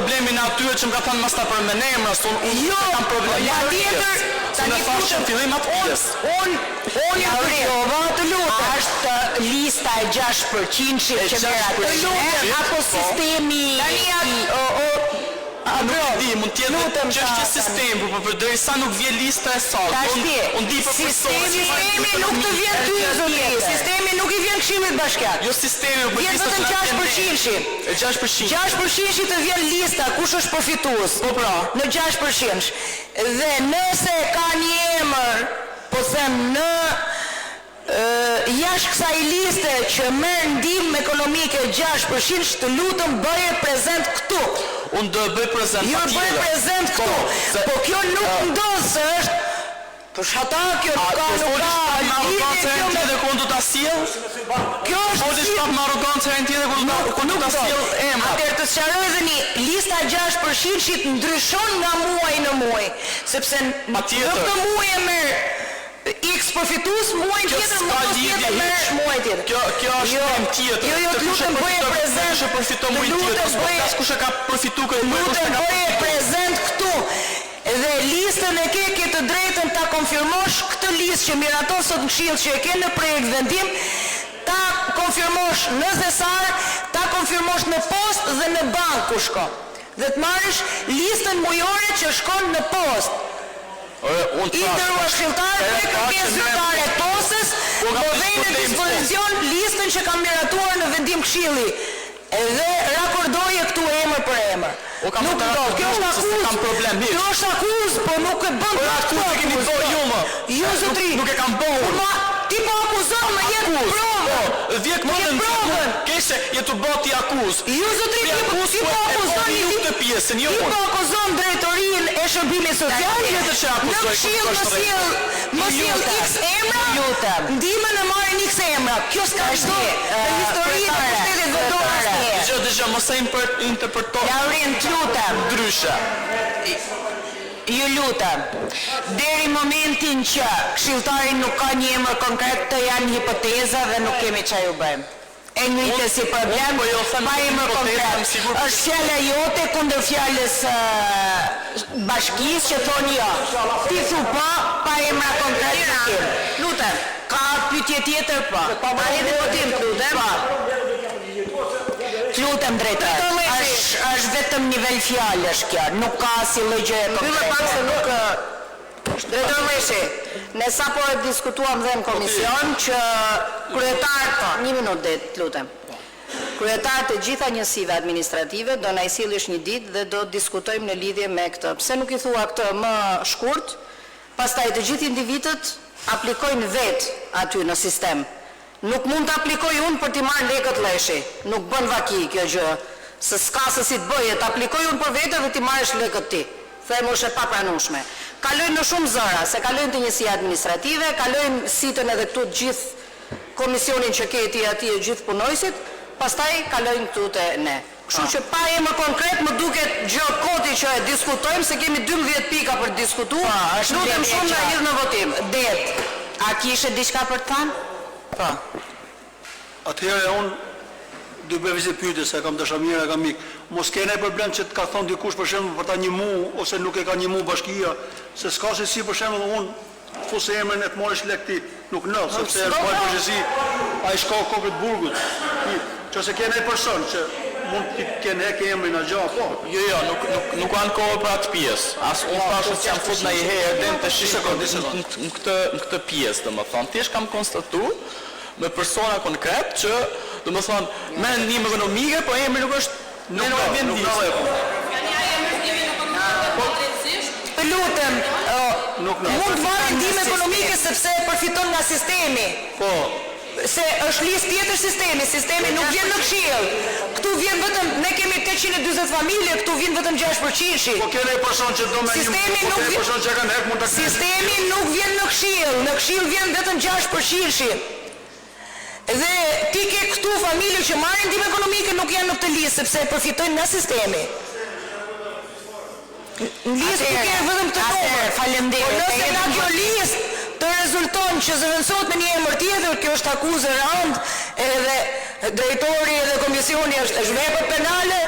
problemin atyre që më ka thënë mas ta për me emra, kam problem në fashën fillim atë pjesë. Unë Jova të lutem. Ashtë lista e 6% që merr të lutem apo sistemi mund tjetë që është sistemi, për derisa nuk vjen lista e saktë. Sistemi nuk të vjen ty zoti. Sistemi nuk i vjen Këshillit Bashkiak. Jo sistemi, por vjen vetëm 6%. 6%. 6% të vjen lista kush është përfitues. Po pra, në 6%. Dhe nëse ka një emër, po them në jashtë kësaj liste që merr ndihmë ekonomike 6%, të lutem bëje prezant këtu. Unë do bëj prezant patjetër. Jo bëj prezant këtu. Po kjo nuk ndodh se është për shata kjo nuk ka lidhje dhe kur do ta sjell. Kjo është me arrogancë herën tjetër kur do ta sjell emra. Atëherë të sqarojeni, lista 6% ndryshon nga muaji në muaj, sepse në këtë muaj e merr X përfitues, muaj tjetër mos tjetër merr muaj tjetër. Kjo është temë tjetër. Jo, të lutem bëje prezant. Kush e përfiton muaj tjetër? Kush e ka përfituar këtë muaj? Lutem bëje prezant këtu. Dhe listën e ke të drejtën ta konfirmosh këtë listë që miraton sot në Këshill që e ke në projekt vendim, ta konfirmosh në zesar, ta konfirmosh në post dhe në bank ku shkon. Dhe të marrësh listën mujore që shkon në post. I ndërua këshilltarë dhe kërkesë zyrtare të postës, po vej në dispozicion listën që kam miratuar në vendim Këshilli. Edhe rakordoje këtu emër për emër. Nuk do, kjo është akuzë. Kjo është akuzë, po nuk e bën për akuzë e keni bërë ju më. Jo zotri. Nuk e kam bërë. Ti po akuzon, më jep provën. Vjek më në provën. Keshe, jetu boti akuzë. Jo zotri, ti po akuzon. Ti po akuzon drejtorinë e shërbimit social. Në Këshill më sjell X emra. Ndihmën e marrin X emra. Kjo s'ka çdo historinë e shtetit vendore. Dëgjoj, mos e interpretoj. Laurin, lutem. Ndryshe. Ju lutem, deri momentin që këshilltari nuk ka një emër konkret, të janë hipoteza dhe nuk kemi çfarë ju bëjmë. E njëjtë si problem, pa emër konkret. Është fjala jote kundër fjalës bashkisë që thonë jo. Ti thu pa emra konkret. Lutem, ka pyetje tjetër po. Pa edhe votim, lutem. Lutem drejtër. Është vetëm nivel fjalësh kjo, nuk ka si lëgjë e konkrete. Drejtor Meshi, ne sapo e diskutuam dhe në komision që kryetarët, një minutë det, lutem. Kryetarët e gjitha njësive administrative do na i sillesh një ditë dhe do diskutojmë në lidhje me këtë. Pse nuk i thua këtë më shkurt? Pastaj të gjithë individët aplikojnë vetë aty në sistem. Nuk mund të aplikoj unë për t'i marrë lekët leshi. Nuk bën vaki kjo gjë. Se s'ka se si të bëje, të aplikoj unë për vete dhe t'i marrësh lekët ti. Themu është e papranueshme. Kalojnë në shumë zëra, se kalojnë të njësia administrative, kalojnë sitën edhe këtu të gjithë komisionin që keti ati e gjithë punojësit, pastaj kalojnë këtu të ne. Kështu që pa emër konkret më duket gjë koti që e diskutojmë, se kemi 12 pika për diskutuar, lutem shumë na hidh në votim. Det, a kishe diçka për të thënë? Pa. Atëherë unë dy bëvizit pyetje se kam dashamira, kam mik. Mos kene problem që të ka thonë dikush për shembull për ta një mu ose nuk e ka një mu bashkia, se s'ka se si për shembull unë fuse emrin e të marrësh lek ti, nuk në, sepse është bëjë përgjësi, a i shka kopit burgut. Që se kene e person që mund të kene e ke emrin a gja, po. Jo, nuk anë kohë për atë pjesë. Asë unë pashë që jam fut në i herë dhe në të shikë në këtë pjesë, dhe më thonë. Ti kam konstatu me persona konkret që, dhe më thonë, me ndihmë ekonomike, po emri nuk është në nuk e vjen lutem, mund të marrë ndihmë ekonomike sepse përfiton nga sistemi. Po. Se është listë tjetër sistemi nuk vjen në Këshill. Këtu vjen vetëm, ne kemi 840 familje, këtu vjen vetëm 6%. Po kene e person që do me një sistemi nuk vjen në Këshill. Në Këshill vjen vetëm 6%. Dhe ti ke këtu familje që marrin ndihmë ekonomike nuk janë në këtë listë sepse përfitojnë nga sistemi. Në listë nuk ke vetëm këtë numër. Faleminderit. Po nëse nga kjo listë të rezulton që zëvendësohet me një emër tjetër, kjo është akuzë e rëndë, edhe drejtori edhe komisioni është vepër penale,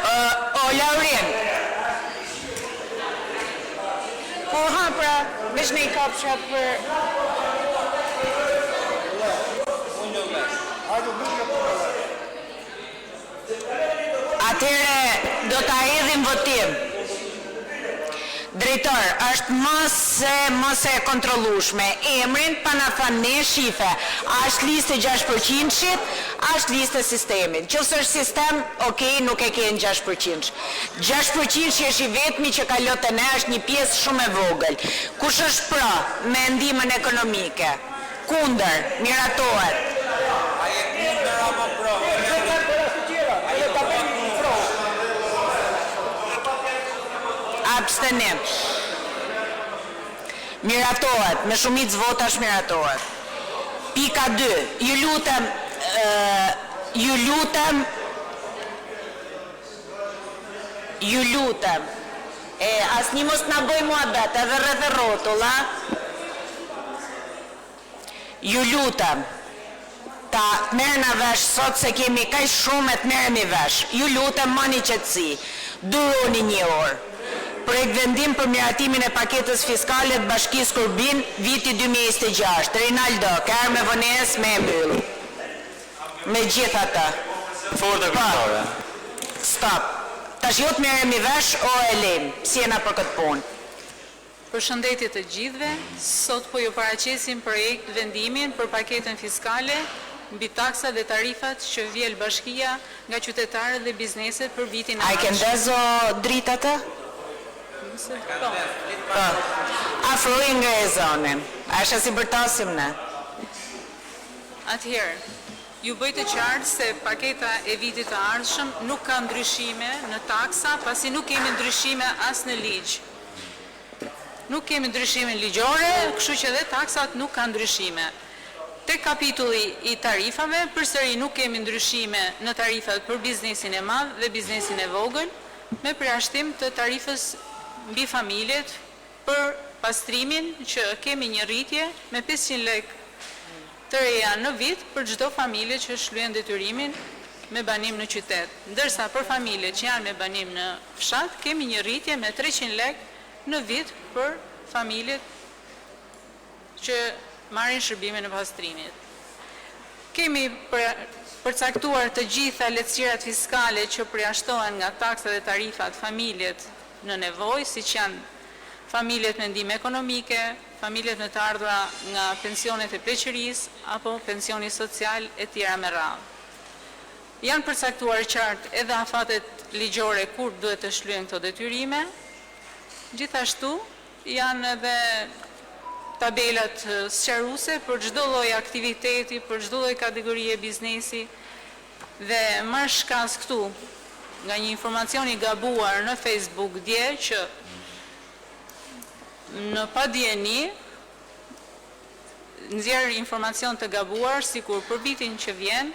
Laurin. Vesh në I kapsha për... Atëre do ta hedhim votim. Drejtor, është mos e kontrollueshme. Emrin pa na thënë ne shife. A është listë 6%-shit, a është listë e sistemit. Nëse është sistem, okay, nuk e keni 6%. 6% është I vetmi që ka lotë ne, është një pjesë shumë e vogël. Kush është pra me ndihmën ekonomike? Kundër, miratohet. Abstenim. Miratohet, me shumicë votash miratohet. Pika 2. Ju lutem. Asnjë mos na bëj muhabet, edhe rreth rrotulla. Ju lutem. Ta merrna vesh sot se kemi kaq shumë të merremi vesh. Ju lutem mani qetësi. Duroni një orë. Projekt vendim për miratimin e paketës fiskale të Bashkisë Kurbin, viti 2026. Rinaldo, kërë me vones me mbyll. Me gjithë ata. Fortë kryetare. Stop. Tash jo të merremi vesh o e lejmë. Si jena për këtë punë? Përshëndetje të gjithëve, sot po ju paraqesim projekt vendimin për paketën fiskale mbi taksat dhe tarifat që vjel bashkia nga qytetarët dhe bizneset për vitin e A i këndezo dritë atë? Afrojnë nga e zonin. A është si bërtasim ne? Atëherë, ju bëj të qartë se paketa e vitit të ardhshëm nuk ka ndryshime në taksa, pasi nuk kemi ndryshime as në ligj. Nuk kemi ndryshime ligjore, kështu që edhe taksat nuk ka ndryshime. Te kapitulli I tarifave, përsëri nuk kemi ndryshime në tarifat për biznesin e madh dhe biznesin e vogël, me përjashtim të tarifës mbi familjet për pastrimin që kemi një rritje me 500 lek të reja në vit për çdo familje që shlyen detyrimin me banim në qytet. Ndërsa për familjet që janë me banim në fshat, kemi një rritje me 300 lek në vit për familjet që marrin shërbime në pastrimit. Kemi përcaktuar të gjitha lehtësirat fiskale që përjashtohen nga taksat dhe tarifat familjet në nevojë, siç janë familjet me ndihmë ekonomike, familjet me të ardhura nga pensionet e pleqërisë apo pensioni social e tjera me radhë. Janë përcaktuar qartë edhe afatet ligjore kur duhet të shlyen këto detyrime. Gjithashtu janë edhe tabelat sqaruese për çdo lloj aktiviteti, për çdo lloj kategorie biznesi dhe marr shkas këtu nga një informacion I gabuar në Facebook dje që në padjeni nxjerr informacion të gabuar sikur për vitin që vjen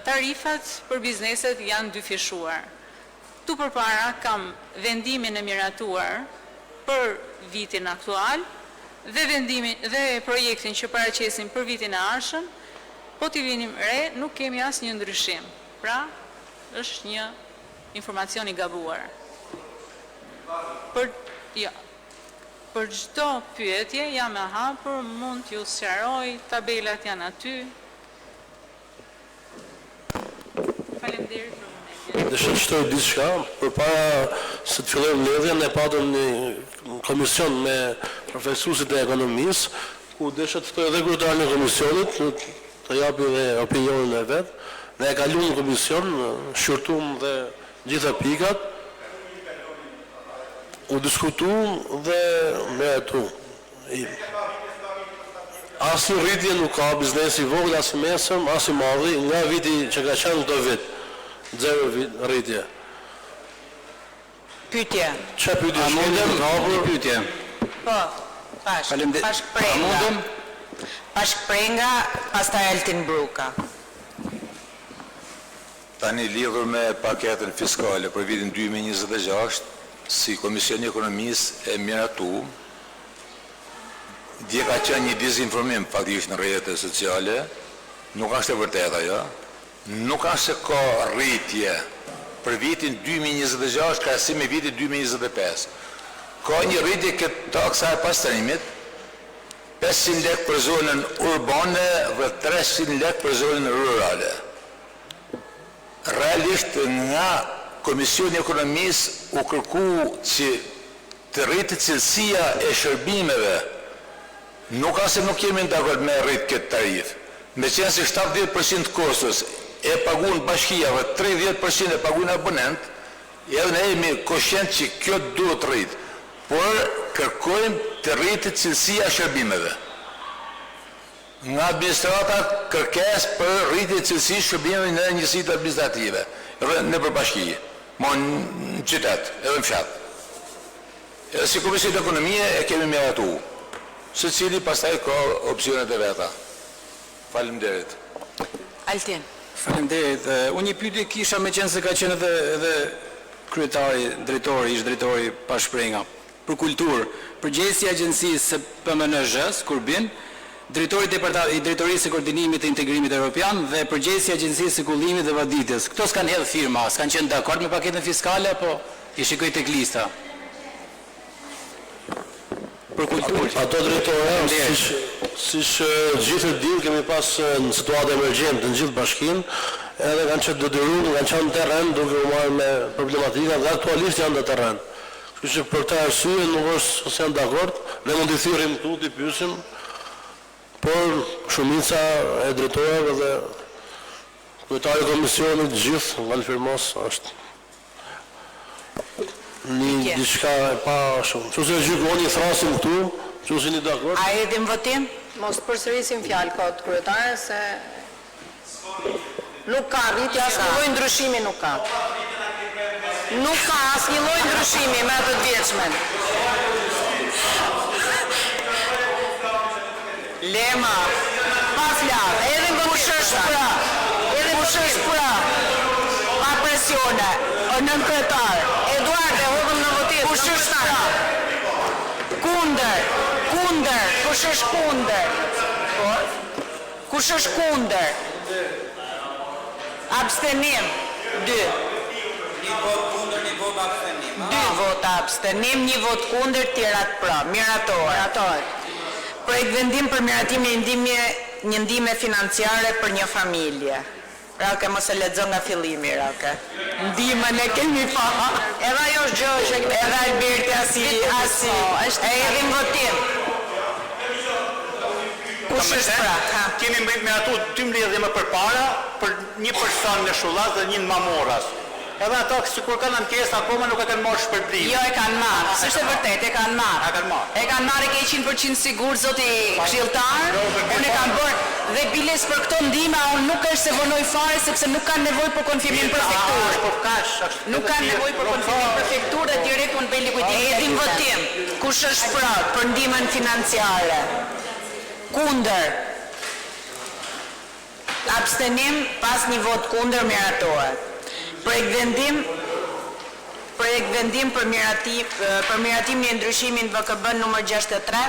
tarifat për bizneset janë dyfishuar. Tu përpara kam vendimin e miratuar për vitin aktual dhe projektin që paraqesim për vitin e ardhshëm, po t'i vinim re, nuk kemi asnjë ndryshim. Pra, është një informacion I gabuar. Për çdo pyetje jam e hapur, mund t'ju sqaroj, tabelat janë aty. Faleminderit për momentin. Dëshoj të shtoj diçka, përpara se të fillojmë mbledhjen, ne patëm një komision me profesuesit e ekonomisë, ku desha të ftoj edhe kryetarin e komisionit, të japi dhe opinionin e vet. Ne e kaluam në komision, shqyrtuam dhe gjitha pikat, u diskutuam dhe miratuam. Asnjë rritje nuk ka biznesi I vogël as I mesëm, as I madh nga viti që ka qenë këto vit. 0 rritje. Pyetje. Çfarë pyetje? A mundem një pyetje? Po, Pash Prenga. Pash Prenga, pastaj Altin Bruka. Tani lidhur me paketën fiskale për vitin 2026, si Komisioni I Ekonomisë e miratu, dje ka qenë një dezinformim faktikisht në rrjetet sociale, nuk është e vërtetë ajo, nuk është se ka rritje për vitin 2026 krahasim me vitin 2025. ka një rritje këtë taksa e pastrimit, 500 lek për zonën urbane dhe 300 lek për zonën rurale. Realisht nga Komisioni i Ekonomisë u kërku që të rritë cilësia e shërbimeve, nuk asë nuk jemi në dakord me rritë këtë tarif. Me qenë si 70% kostos e pagun bashkia dhe 30% e pagun abonent, edhe ne jemi koshent që kjo duhet rritë, por kërkojmë të rritë cilësia e shërbimeve. Nga administrata kërkes për rritje cilësi shërbimeve në njësitë administrative, në përbashki, ma në qytet, edhe në fshat. Edhe si Komisionit e Ekonomie e kemi miratu, se cili pastaj ka opsionet e veta. Faleminderit. Altin. Faleminderit. Unë një pyetje kisha me qenë se ka qenë edhe kryetari, drejtori, ish drejtori Pashprenga, për kulturë, përgjegjësi i agjencisë PMNZ, Kurbin, drejtori i drejtorisë së koordinimit të integrimit evropian dhe përgjegjësi i agjencisë së kullimit dhe vaditjes. Këto s'kan hedhë firma, s'kan qenë dakord me paketën fiskale, apo i shikoj tek lista? Për kulturë. Ato drejtore, siç gjithë dinë kemi pas në situatë emergjente në gjithë bashkinë, edhe kanë qenë detyruar, kanë qenë në terren duke u marrë me problematika dhe aktualisht janë në terren. Kështu që për këtë arsye nuk është se janë dakord, ne mund t'i thirrim këtu t'i pyesim, por shumica e drejtorëve dhe kryetari i komisionit gjithë nga firmos është një diçka e pa shumë. Që se gjykoni thrasim këtu, që se një dakord. A edhim votim? Mos përsërisim fjalë kot kryetare se nuk ka rritje, asnjë lloj ndryshimi nuk ka. Nuk ka asnjë lloj ndryshimi me atë të vjetëshmen. Lema, pas lartë, edhe në kush është pra, pa presione, o nën kryetar, Eduardo, hodhëm në votim. kush është pra, kunder, kush është kunder, kush është kunder, abstenim, 2. Një vot kundër, një vot abstenim. 2 vota abstenim, 1 vot kunder, tjerat pra, miratohet. Projekt vendim për miratimin një ndihme financiare për një familje. Rake, mos e lexo nga fillimi, Rake. Ndihmën e kemi pa. Edhe ajo është gjë që Edhe Alberti asi. E edhim votim. Kush është pra? Kemi me ato 12 më përpara për një person në Shullas dhe një në Mamoras. Edhe ato sikur kanë ankesë akoma nuk e kanë marrë shpërblim. Jo, e kanë marrë. S'është e vërtetë, e kanë marrë. A kanë marrë? E kanë marrë, ke 100% sigur zoti këshilltar. Unë e kam bërë dhe biles për këto ndihme, unë nuk është se vonoj fare sepse nuk kanë nevojë për konfirmim prefekturë. Po kash. Nuk kanë nevojë për konfirmim prefekturë dhe direkt unë bëj likuidim. Edhim votim. Kush është për ndihmën financiare? Kundër. Abstenim pas një vot kundër miratohet. Projekt vendim për miratimin e ndryshimin VKB numër 63,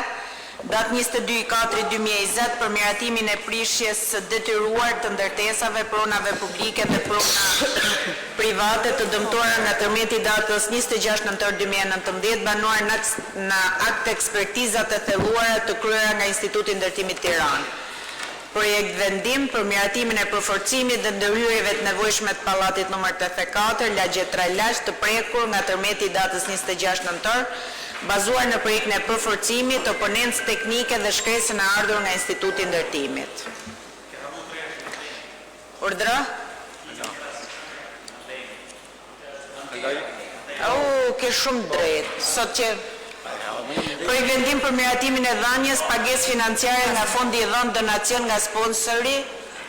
datë 22/4/2020 për miratimin e prishjes së detyruar të ndërtesave, pronave publike dhe prona private të dëmtuara nga tërmeti datës 26 nëntor 2019, banuar në akt ekspertizat e thelluara të kryera nga Instituti i Ndërtimit Tiranë. Projekt vendim për miratimin e përforcimit dhe ndërhyrjeve të nevojshme të pallatit nr. 84, lagje 3 lash të prekur nga tërmeti datës 26 nëntor, bazuar në projektin e përforcimit, oponencë teknike dhe shkresën e ardhur nga Instituti i Ndërtimit. Urdhra? Ke shumë drejt. Sot që projekt vendim për miratimin e dhënies pagesë financiare nga fondi i dhënë donacion nga sponsori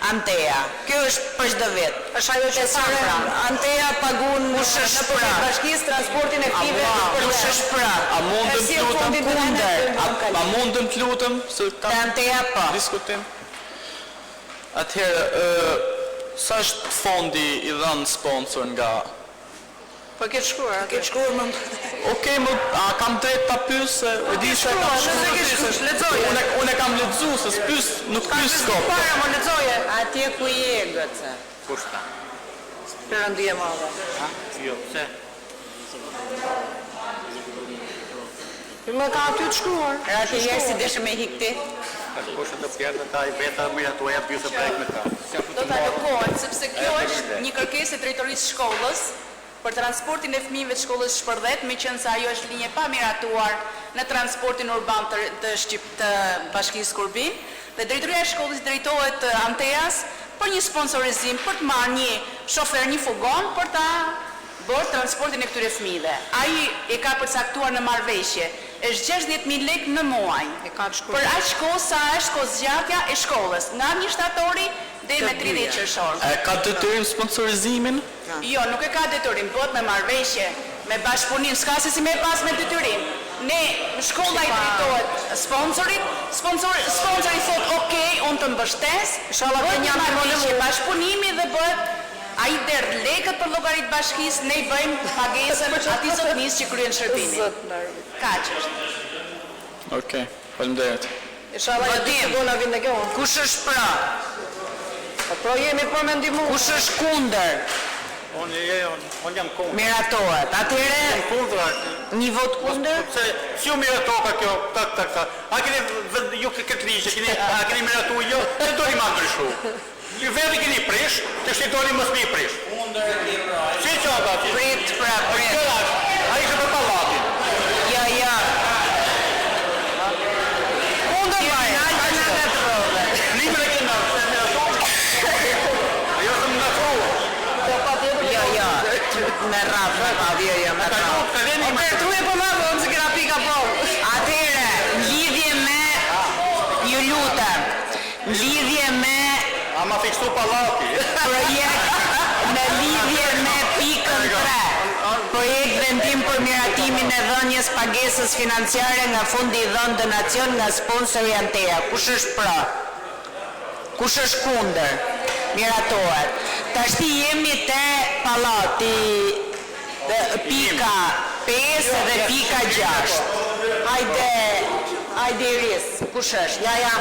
Antea. Kjo është për çdo vit. është ajo që sa Antea pagun në përmet bashkisë transportin e five Kush është pra? A mundëm të lutem kunder? A mundëm të lutem se Te Antea po. diskutim? Atëherë, sa është fondi i dhënë sponsor nga... Po ke shkruar, më... Okej, a kam drejt ta pyes se e di se kam lexoje. Unë kam lexuar se pyes nuk pyes skop. Para më lexoje. Atje ku je, goca? Kush ta? Perëndije madhe. Jo, pse? Më ka aty të shkruar. Rati jeshtë si deshe me hikti. Do ta alokohet, sepse kjo është një kërkesë e drejtorisë shkollës për transportin e fëmijëve të shkollës Shpërdet, meqense ajo është linje pa miratuar në transportin urban të Bashkisë Kurbin, dhe drejtoria e shkollës drejtohet Anteas për një sponsorizim, për të marrë një shofer, një fugon për ta bërë transportin e këtyre fëmijëve. Ai e ka përcaktuar në marrëveshje, është 60.000 lekë në muaj. Për aq kohë sa është kozgjatja e shkollës, nga 1 shtatori deri me 30 qershor. Ka detyrim sponsorizimin? Jo, nuk e ka detyrim, bëhet me marrëveshje, me bashkëpunim, s'ka se si me pas me detyrim. Ne, shkolla i drejtohet sponsorit, sponsori thot, okej, unë të mbështes, bëhet një marrëveshje bashkëpunimi dhe bëhet ai derdh lekët për llogarit bashkisë, ne i bëjmë pagesën atij zotënisë që kryen shërbimin. Kaq është. Okej, faleminderit. Kush është pra? Pro jemi për me ndihmu. Kush është kundër? Unë jam kundër. Miratohet. Atëherë një vot kundër? Si u miratoka kjo, tak. A keni ju këtë ligj, a keni miratu jo, se doni ma ndryshu. Ju vetë keni prish, të shtitoni mos mi prish. Kundër e ti pra. Si qata? Prit. A ishe për pallatin. Ja. Kundër baje. Libra e kena, se miratu. Ajo se miratu. Ja. Me rafë, ja, me rafë. Truje për më dhëmë, se kena pika po. Atëherë, lidhje me, ju lutem, lidhje me A ma fiksu pallati. projekt, në lidhje me pikën 3, projekt vendim për miratimin e dhënjes pagesës financiare nga Fondi i Dhënë Donacion nga sponsori Antea. Kush është pra? Kush është kundër? Miratohet. Tashti jemi te pallati pika 5 dhe pika 6. Hajde Iris, kush është? Ja.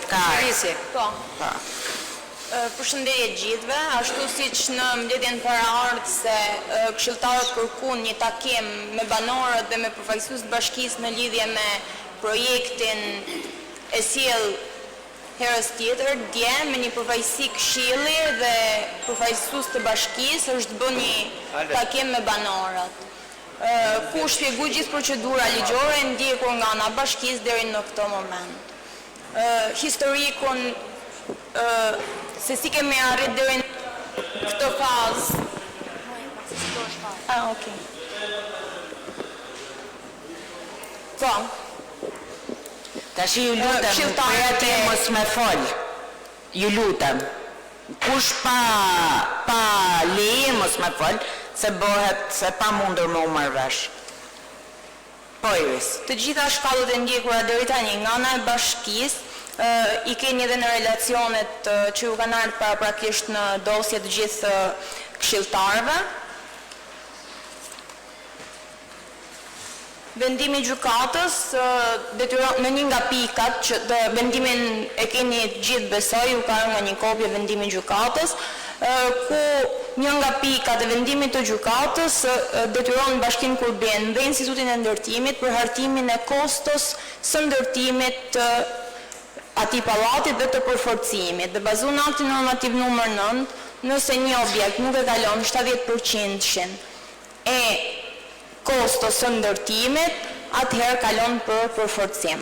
Ka. Irisi. Po. Përshëndetje gjithëve, ashtu siç në mbledhjen paraardhë se këshilltarët kërkuan një takim me banorët dhe me përfaqësues të bashkisë në lidhje me projektin e sjell herës tjetër, dje me një përfaqësi këshilli dhe përfaqësues të bashkisë është bën një takim me banorët. Ku shpjegoj gjithë procedura ligjore e ndjekur nga ana bashkisë deri në këtë moment. Historikun se si kemi arrit deri në këtë fazë. Okay. Po. Tashi ju lutem, përjati mos me fol. Ju lutem. Kush pa leje mos me fol, se bëhet se pa mundur me u marrë vesh. Po Iris. Të gjitha shkallët e ndjekura deri tani nga ana e bashkisë i keni edhe në relacionet që ju kanë ardhur paraprakisht në dosje të gjithë këshilltarëve. Vendimi i gjykatës detyron në një nga pikat që vendimin e keni gjithë besoj, ju ka nga një kopje vendimi i gjykatës, ku një nga pikat e vendimit të gjykatës detyron Bashkinë Kurbin dhe Institutin e Ndërtimit për hartimin e kostos së ndërtimit atij pallatit dhe të përforcimit. Dhe bazuar në aktin normativ numër 9, nëse një objekt nuk e kalon 70% e kostos së ndërtimit, atëherë kalon për përforcim.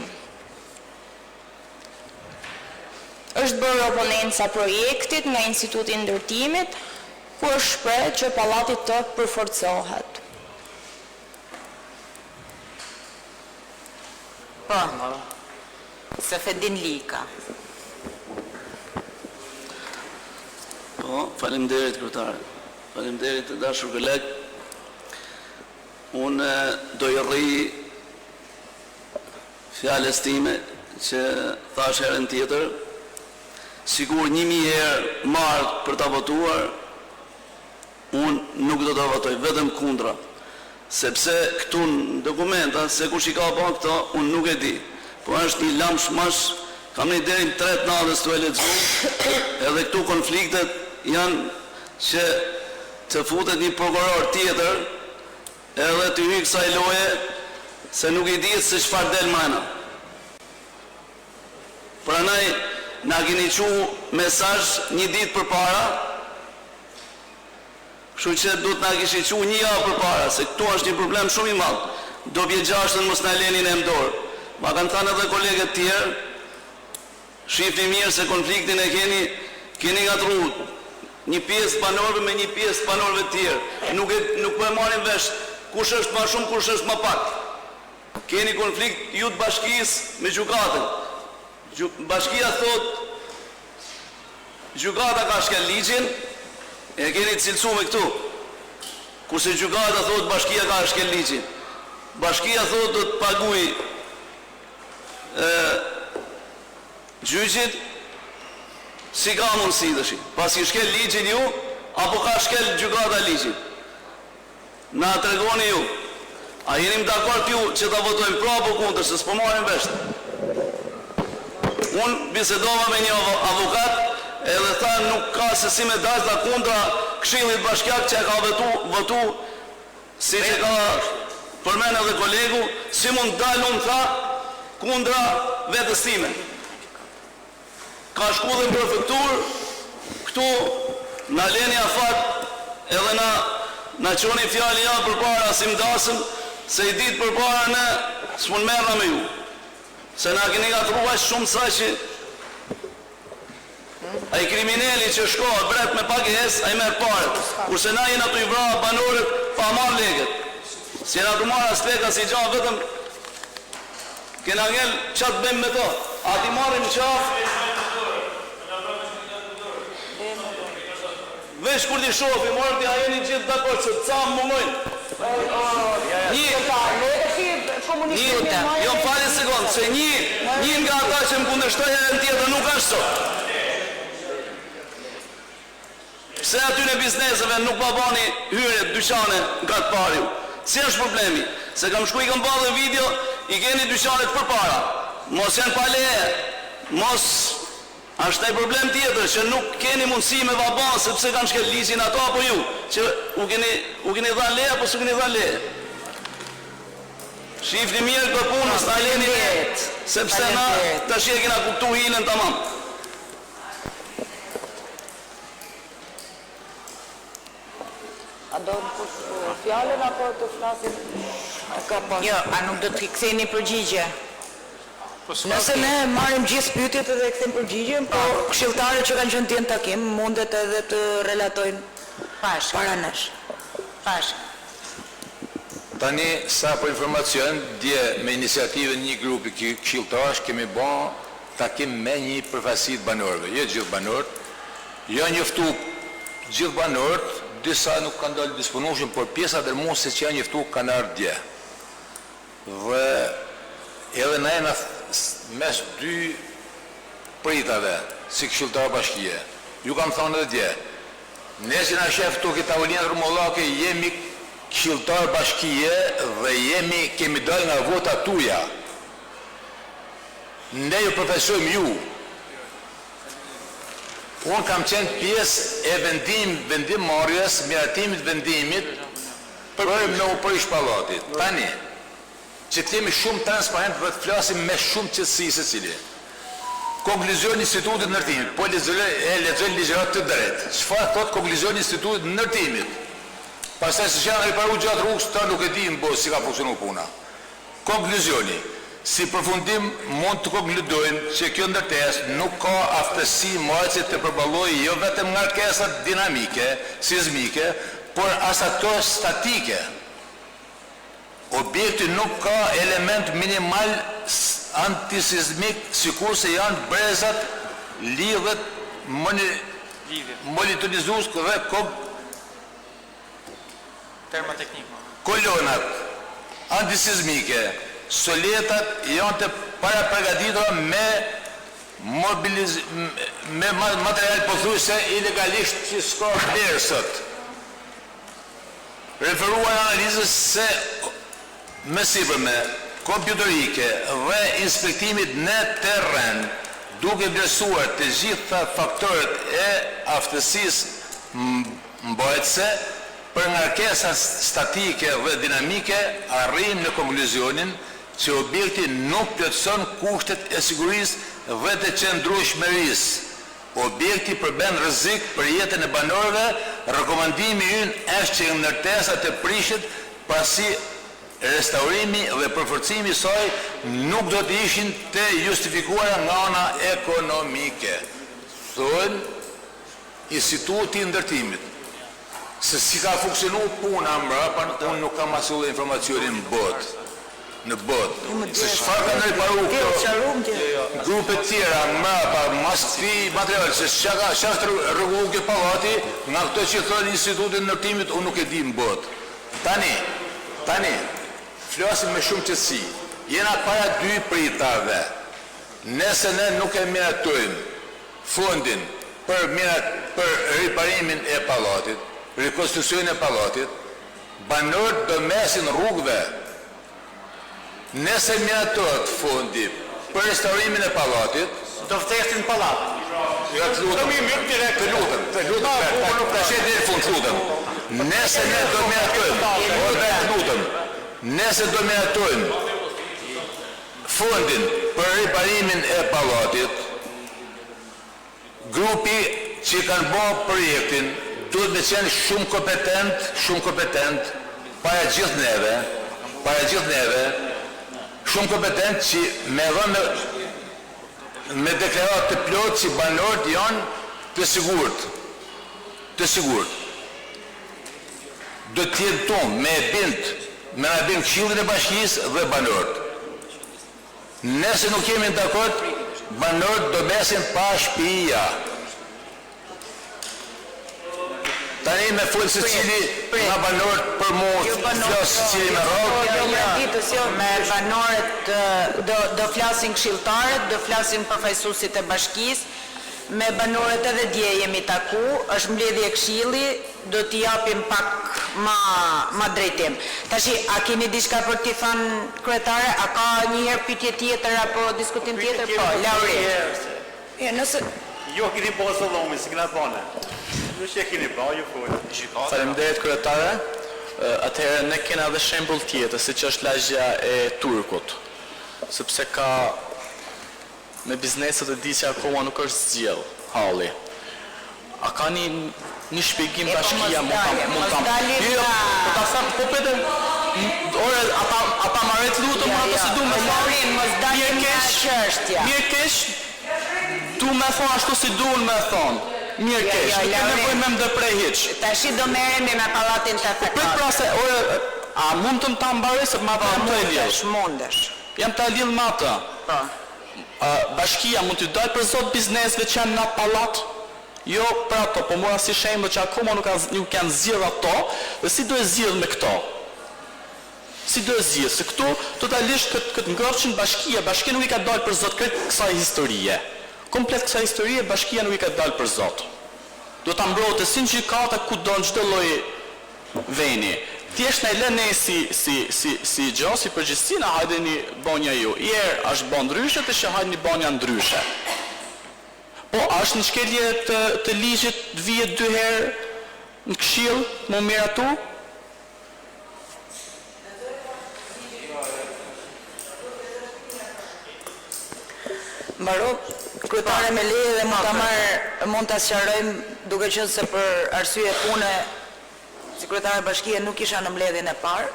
Është bërë oponenca projektit nga Instituti i Ndërtimit, ku është shprehur që pallati të përforcohet. Po. Se Fedin Lika. Po, faleminderit kryetare. Faleminderit të dashur koleg. Unë do i rri fjalës time që thash herën tjetër, sigur 1000 herë marrë për ta votuar, unë nuk do ta votoj, vetëm kundra. Sepse këtu në dokumenta, se kush i ka bën këto, unë nuk e di. Po është një lamsh mash, kam një deri në 3 natës të e lexuar, edhe këtu konfliktet janë që të futet një prokuror tjetër, edhe të hyjë kësaj loje, se nuk i dihet se çfarë del mrena. Prandaj na keni çu mesazh një ditë përpara, kështu që duhet na kishit çu një javë përpara, se këtu është një problem shumë i madh. Do vjet gjashtën mos na leni në dorë. Ma kanë thënë edhe kolegët tjerë, shifni mirë se konfliktin e keni gatruar. Një pjesë banorëve me një pjesë banorëve tjerë. Nuk po e marrin vesh kush është më shumë, kush është më pak. Keni konflikt ju të bashkisë me gjykatën. Bashkia thot gjykata ka shkel ligjin, e keni cilësuar këtu. Kurse gjykata thot bashkia ka shkel ligjin. Bashkia thot do të paguaj gjyqit si ka mundësi dëshi, pas i shkel ligjin ju, apo ka shkel gjykata ligjin. Na tregoni ju, a jeni më dakord ju që ta votojmë pro apo kundër, se s'po marrim vesh. Unë bisedova me një avokat, edhe tha nuk ka se si me dashda kundra Këshillit Bashkiak që e ka votu, si që ka përmen edhe kolegu, si mund dalë unë tha kundra vetës time. Ka shku dhe në prefektur, këtu na leni afat edhe na qoni fjali ja për para si mdasëm, se i ditë për para në s'mun merra me ju. Se na keni gatruar shumë sa që ai kriminali që shkohet bret me pagesë, ai merr parë. Kurse na jena tu i vrarë banorët pa marrë lekët. Si jena tu marrë as leka si gjatë vetëm kena ngel çat bëjmë me to. A ti marrim qafë? Vesh kur ti shofi, morëm ti ajeni gjithë dakord se ca mungojnë. Jo fali sekond, se një nga ata që më kundërshtojnë herën tjetër nuk është sot. Pse aty në bizneseve nuk pa bani hyrje dyqane nga të pari? Si është problemi? Se kam shku i kam bërë video, i keni dyqanet për para. Mos janë pa leje, mos është taj problem tjetër, që nuk keni mundësi me vaban, sepse kanë shkel ligjin ato apo ju, që u keni dha leje, apo s'u keni dha leje. Shifni mirë për punës, ta leni lejet, sepse na të shie kena kuptu hilën të mamë. A do të kush fjallën apo të flasin? Jo, a nuk do të ktheni përgjigje? Nëse ne marrim gjithë pyetjet edhe kthejmë përgjigjen, po këshilltarët që kanë qenë në takim mundet edhe të relatojnë para nesh. Tani, sa për informacion, dje me iniciativën një grupi këshilltarësh kemi bën takim me një përfaqësi të banorëve, jo gjithë banorët, jo njoftu gjithë banorët, disa nuk kanë dalë disponueshëm, por pjesa dërmuese që janë njoftu kanë ardhur dje. Dhe edhe na jena mes dy pritave, si këshilltar bashkie. Ju kam thonë edhe dje, ne që na shef këtu këtë tavolinë rrumullake, jemi këshilltar bashkie dhe kemi dalë nga vota tuja. Ne ju përfaqësojmë ju. Unë kam qenë pjesë e vendimmarrjes, miratimit vendimit për ish pallatit. Tani, që të jemi shumë transparent dhe të flasim me shumë qëtësi se cili. Konkluzioni institutit ndërtimit, po lexoj ligjërat të drejtë. Çfarë thot konkluzioni institutit ndërtimit? Pastaj se janë riparu gjatë rrugës, ta nuk e dim po si ka funksionuar puna. Konkluzioni, si përfundim mund të konkludojnë që kjo ndërtesë nuk ka aftësi që të përballojë jo vetëm ngarkesat dinamike, sismike, por as ato statike. Objekti nuk ka element minimal antisizmik, sikur se janë brezat, lidhet, monitorizues dhe kolonat antisizmike, soletat janë të paraprogatitura me material pothuajse ilegalisht që s'ka vlerë sot. Referuar analizës se me sipërme kompjuterike dhe inspektimit në terren, duke vlerësuar të gjitha faktorët e aftësisë mbajtëse, Për ngarkesa statike dhe dinamike, arrijmë në konkluzionin që objekti nuk plotëson kushtet e sigurisë dhe të qëndrueshmërisë. Objekti përben rrezik për jetën e banorëve. Rekomandimi ynë është që ndërtesat e prishet pasi restaurimi dhe përforcimi i saj nuk do të ishin të justifikuara nga ana ekonomike. Thonë Instituti i Ndërtimit. Se si ka funksionu puna mbrapa, unë nuk kam asnjë informacionin në botë. Se çfarë kanë riparu këto grupe tjera mbrapa, mas këtij material, se çka është rregullu kjo pallati, nga këto që thonë Instituti i Ndërtimit, unë nuk e di në botë. Tani, flasim me shumë qëtësi. Jena para dy pritarve. Nëse ne nuk e miratojmë fondin për riparimin e pallatit, rekonstruksionin e pallatit, banorët do mesin rrugëve. Nëse miratohet fondi për restaurimin e pallatit, do vdesin pallat. Ja të lutem. Nëse ne do miratojmë, nëse do miratojmë fondin për riparimin e pallatit, grupi që kanë bërë projektin duhet të qenë shumë kompetent para gjithë neve, shumë kompetent që me dhënë me deklarat të plot që banorët janë të sigurt. Do të jetë tonë me bind Këshillin e Bashkisë dhe banorët. Nëse nuk jemi dakord, banorët do besin pa shtëpia. Tani me folë se cili nga banorët për mu flasë cili me rrugë. Me banorët do flasin këshilltarët, do flasin përfaqësuesit e bashkisë, me banorët edhe dje jemi taku, është mbledhje këshilli, do t'i japim pak ma drejtim. Tashi, a keni diçka për t'i thënë kryetare? A ka njëherë pyetje tjetër apo diskutim tjetër? Po, Lauri. Nëse jo keni bërë sallomi, si kena bënë. Ju që keni bërë, ju folë. Faleminderit kryetare. Atëherë ne kena edhe shembull tjetër, siç është lagja e Turkut. Sepse ka me bizneset e di që akoma nuk është zgjell halli. A ka një shpjegim bashkia mund ta ata marret lutem apo si du me thonë mos dalim nga çështja. Mirë keq du me thonë ashtu si duan me thonë. Mirë keq, nuk e nevojë me ndërprej hiç. Tashi do merremi me pallatin të Prit pra se a mund të ta mbaroj se ma mundesh. Jam ta lidh me atë. Po. Bashkia mund të dalë për zot biznesve që janë në pallat. Jo për ato, po mora si shembull që akoma nuk kanë zgjidhur ato, dhe si do e zgjidh me këto? Si do e zgjidh? Se këtu totalisht këtë ngrohshin bashkia nuk i ka dalë për zot këtë kësaj historie. Komplet kësaj historie bashkia nuk i ka dalë për zot. Do ta mbrotë si gjykata ku don çdo lloj veni. Thjesht na lënë si gjë, si përgjegjësi na hajdeni bonja ju. Herë është bën ndryshe, të shahajni bonja ndryshe. Po, është në shkelje të ligjit të vijet 2 herë në këshill, më miratu? Mbaro, kryetare me leje dhe mund ta sqarojmë duke qenë se për arsye pune si kryetare bashkie nuk isha në mbledhjen e parë.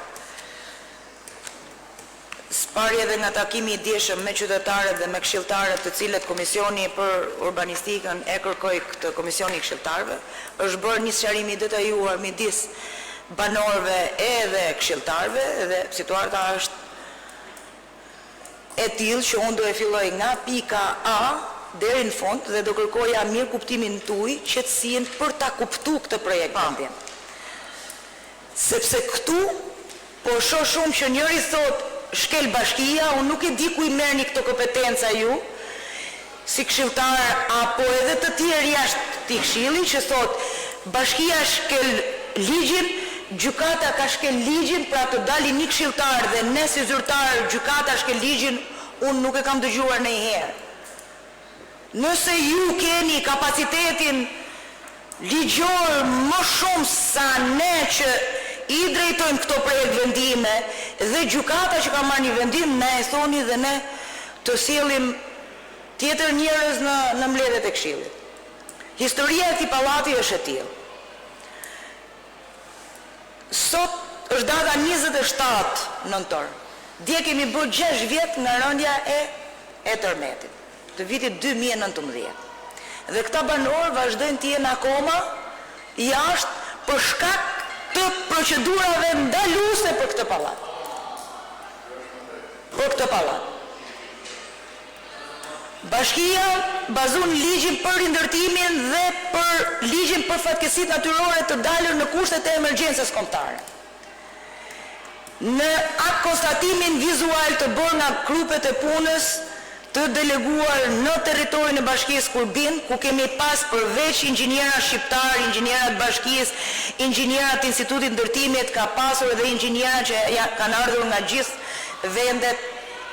Sparje dhe nga takimi i dieshëm me qytetarët dhe me këshilltarët të cilët Komisioni për Urbanistikën e kërkoi këtë komisioni i këshilltarëve, është bërë një sqarim i detajuar midis banorëve edhe këshilltarëve dhe situata është e tillë që unë do e filloj nga pika A deri në fund dhe do kërkoja mirë kuptimin tuaj, qetësinë për ta kuptuar këtë projekt. Sepse këtu po shoh shumë që njëri thotë shkel bashkia, unë nuk e di ku i merrni këto kompetenca ju, si këshilltar apo edhe të tjerë jashtë këtij këshilli që thotë bashkia shkel ligjin, gjykata ka shkel ligjin, pra të dalin një këshilltar dhe ne si zyrtar gjykata shkel ligjin, unë nuk e kam dëgjuar ndonjëherë. Nëse ju keni kapacitetin ligjor më shumë sa ne që i drejtojmë këto projekt vendime dhe gjykata që ka marrë një vendim, ne e thoni dhe ne të sillim tjetër njerëz në mbledhjet e Këshillit. Historia e këtij pallati është e tillë. Sot është data 27 nëntor. Dje kemi bërë 6 vjet nga rëndja e tërmetit, të vitit 2019. Dhe këta banorë vazhdojnë të jenë akoma jashtë për shkak të procedurave ndaluese për këtë pallat. Për këtë pallat. Bashkia bazon ligjin për rindërtimin dhe për ligjin për fatkeqësitë natyrore të dalur në kushtet e emergjencës kombëtare. Në atë konstatimin vizual të bërë nga grupet e punës të deleguar në territorin e Bashkisë Kurbin, ku kemi pas përveç inxhiniera shqiptar, inxhinierat bashkisë, inxhinierat të Institutit Ndërtimit, ka pasur edhe inxhiniera që kanë ardhur nga gjithë vendet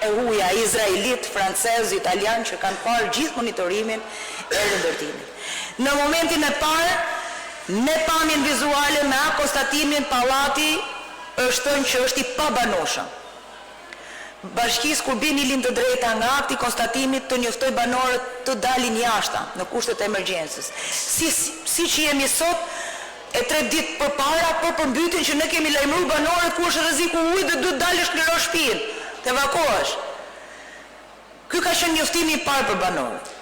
e huaja, izraelit, francez, italian, që kanë parë gjithë monitorimin e rindërtimit. Në momentin e parë, me pamjen vizuale, me atë konstatimin, pallati është thënë që është i pabanueshëm. Bashkisë Kurbin i lind të drejta nga akti i konstatimit të njoftoj banorët të dalin jashta në kushtet e emergjencës. Si që jemi sot, e 3 ditë përpara, për përmbytjen që ne kemi lajmëruar banorët ku është rreziku ujit dhe duhet dalësh klirosh shtëpinë, të evakuohesh. Ky ka qenë njoftimi i parë për banorët.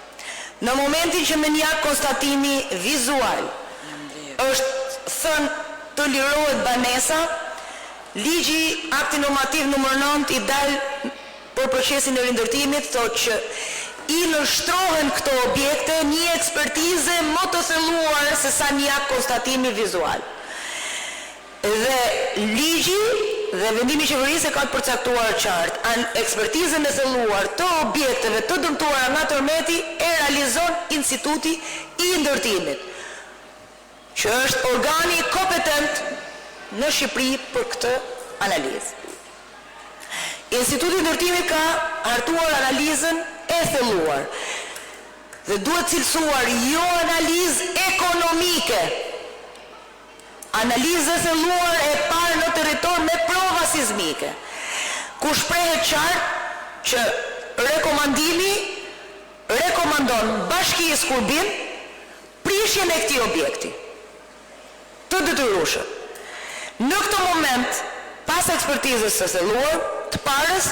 Në momentin që me një akt konstatimi vizual është thënë të lirohet banesa, ligji akti normativ numër 9 i dal për procesin e rindërtimit thotë që i nështrohen këto objekte një ekspertize më të thelluar se sa një akt konstatimi vizual. Dhe ligji dhe vendimi i qeverisë ka të përcaktuar qartë, ekspertizën e thelluar të objekteve të dëmtuara nga tërmeti e realizon Instituti i Ndërtimit, që është organi kompetent në Shqipëri për këtë analizë. Instituti i Ndërtimit ka hartuar analizën e thelluar dhe duhet cilësuar jo analizë ekonomike, analizë e thelluar e parë në territor me prova sismike, ku shprehet qartë që rekomandimi rekomandon Bashkisë Kurbin prishjen e këtij objekti të detyrueshëm. Në këtë moment, pas ekspertizës së thelluar të parës,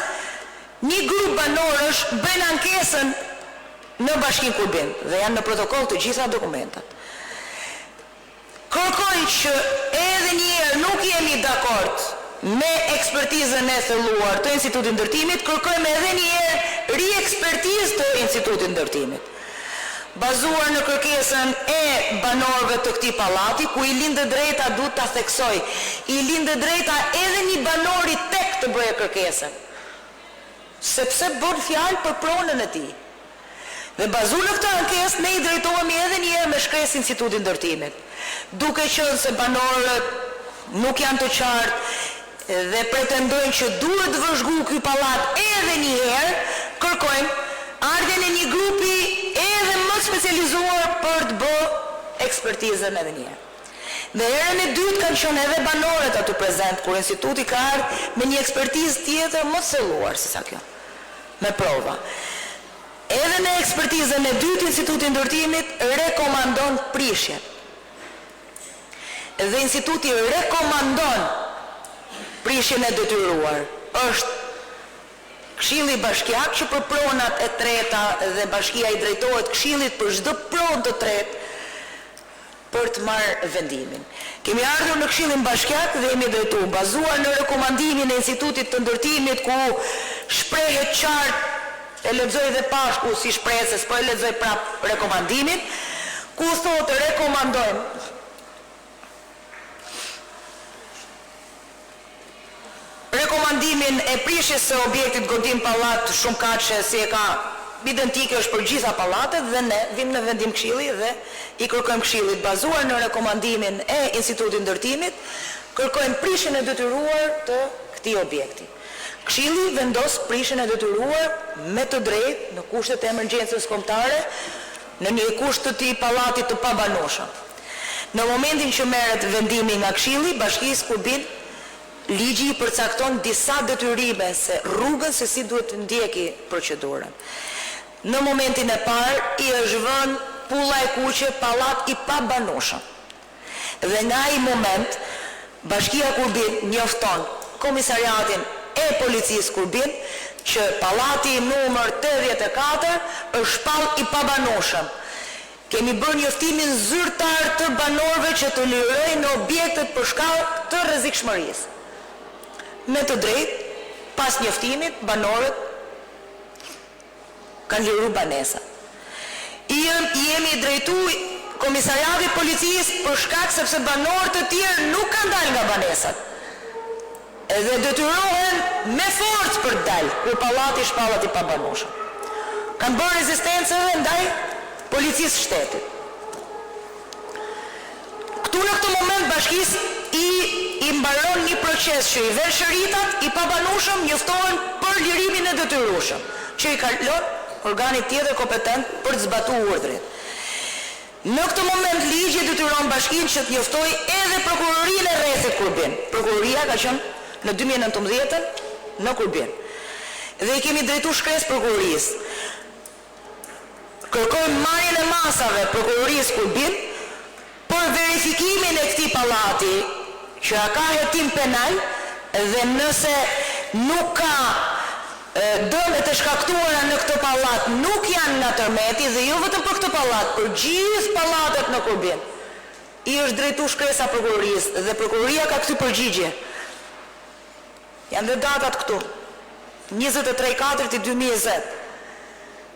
një grup banorësh bën ankesën në Bashkinë Kurbin dhe janë në protokoll të gjitha dokumentat. Kërkojnë që edhe një herë nuk jemi dakord me ekspertizën e thelluar të Institutit Ndërtimit, kërkojmë edhe një herë riekspertizë të Institutit Ndërtimit, bazuar në kërkesën e banorëve të këtij pallati, ku i lindë drejta duhet ta theksoj, i lindë drejta edhe një banor i tek të bëjë kërkesën, sepse bën fjalë për pronën e tij. Dhe bazuar në këtë ankesë ne i drejtohemi edhe një herë me shkresë Institutit Ndërtimit, duke qenë se banorët nuk janë të qartë dhe pretendojnë që duhet vëzhgu ky pallat edhe një herë, kërkojmë ardhen e një grupi edhe më specializuar për të bërë ekspertizën edhe një herë. Dhe herën e dytë kanë qenë edhe banorët aty prezent, kur instituti ka ardhur me një ekspertizë tjetër më të thelluar se sa kjo, me prova. Edhe në ekspertizën e dytë Instituti i Ndërtimit rekomandon prishjen. Dhe instituti rekomandon prishjen e detyruar. Është Këshilli Bashkiak që për pronat e treta dhe Bashkia i drejtohet Këshillit për çdo pronë të tretë për të marrë vendimin. Kemi ardhur në Këshillin Bashkiak dhe jemi drejtuar bazuar në rekomandimin e Institutit të Ndërtimit, ku shprehet qartë, e lexoj dhe pashku si shpresës, po e lexoj prap rekomandimin, ku thotë rekomandojmë rekomandimin e prishjes së objektit Godin Pallat Shumkaçe, si e ka identike është për gjitha pallatet, dhe ne vim në vendim Këshilli dhe i kërkojmë Këshillit bazuar në rekomandimin e Institutit Ndërtimit, kërkojmë prishjen e detyruar të këtij objekti. Këshilli vendos prishjen e detyruar me të drejtë në kushtet e emergjencës kombëtare, në një kusht të tij pallati të pabanueshëm. Në momentin që merret vendimi nga Këshilli i Bashkisë Kurbin, ligji i përcakton disa detyrime se rrugën se si duhet të ndjeki procedurën. Në momentin e parë i është vënë pulla e kuqe pallat i pabanueshëm. Dhe nga ai moment Bashkia Kurbin njofton Komisariatin e Policisë Kurbin që pallati numër 84 është pall i pabanueshëm. Kemi bërë njoftimin zyrtar të banorëve që të lirojnë objektet për shkak të rrezikshmërisë. Me të drejtë, pas njoftimit, banorët kanë liru banesa. Jemi drejtu Komisariatit Policisë për shkak sepse banorët të tjerë nuk kanë dalë nga banesat. Edhe detyrohen me forcë për të dalë, kur pallati shpallat i pabanueshëm. Kanë bërë rezistencë edhe ndaj policisë shtetit. Këtu në këtë moment bashkisë i mbaron një proces që i verë shëritat, i pabanueshëm njoftohen për lirimin e detyrueshëm, që i kalon organit tjetër kompetent për të zbatuar urdhrin. Në këtë moment ligji detyron bashkinë që të njoftoj edhe prokurorinë e rrethit Kurbin. Prokuroria ka qenë në 2019 në Kurbin. Dhe i kemi drejtu shkres prokurorisë. Kërkojmë marrjen e masave prokurorisë Kurbin për verifikimin e këtij pallati që ka hetim penal dhe nëse nuk ka dëmet e shkaktuara në këtë pallat nuk janë nga tërmeti dhe jo vetëm për këtë pallat, për gjithë pallatet në Kurbin. I është drejtu shkresa prokurorisë dhe prokuroria ka këtë përgjigje. Janë dhe datat këtu. 23/4/2020.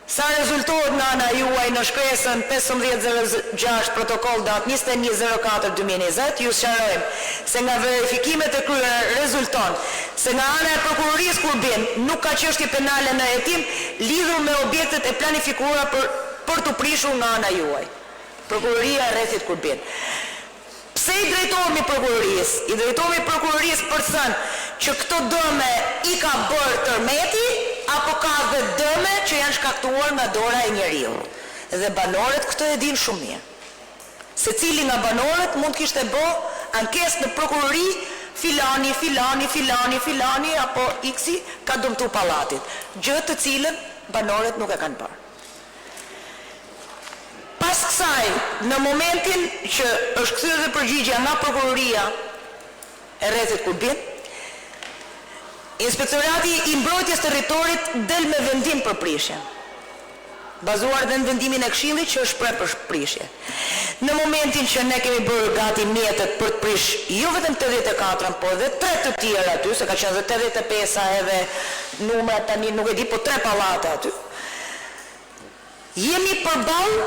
Sa rezultohet nga ana juaj në shkresën 1506 protokoll datë 21/04/2020, ju sqarojmë se nga verifikimet e kryera rezulton se nga ana e prokurorisë Kurbin nuk ka çështje penale në hetim lidhur me objektet e planifikuara për të prishur nga ana juaj. Prokuroria e rrethit Kurbin. Pse i drejtohemi prokurorisë? I drejtohemi prokurorisë për të thënë që këto dëme i ka bërë tërmeti apo ka dhe dëme që janë shkaktuar nga dora e njeriu. Dhe banorët këtë e dinë shumë mirë. Secili nga banorët mund kishte bë ankesë në prokurori, filani apo X ka dëmtu pallatit, gjë të cilën banorët nuk e kanë bërë. Pas kësaj, në momentin që është kthyer dhe përgjigja nga prokuroria e rrethit Kurbin, Inspektorati i Mbrojtjes Territorit del me vendim për prishje, bazuar dhe në vendimin e Këshillit që është për prishje. Në momentin që ne kemi bërë gati mjetet për të prish jo vetëm 84-ën, por dhe 3 të tjera aty, se ka qenë dhe 85-a edhe numrat tani nuk e di, po 3 pallate aty. Jemi përballë,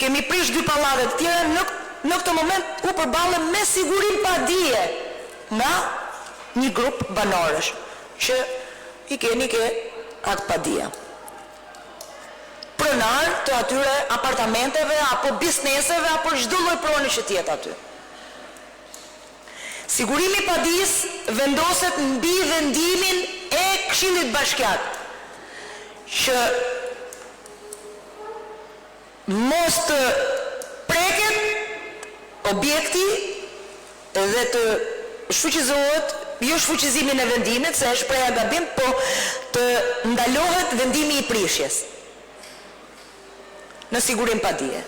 kemi prish 2 pallate të tjera, në këtë moment u përballëm me sigurim pa dije nga një grup banorësh që i keni atë padia. Pronar të atyre apartamenteve apo bizneseve apo çdo lloj proni që tjetë aty. Sigurimi padis vendoset mbi vendimin e Këshillit Bashkiak që mos të preket objekti dhe të shfuqizohet jo shfuqizimi në vendimit, se është preja gabim, po të ndalohet vendimi i prishjes në sigurim pa dije.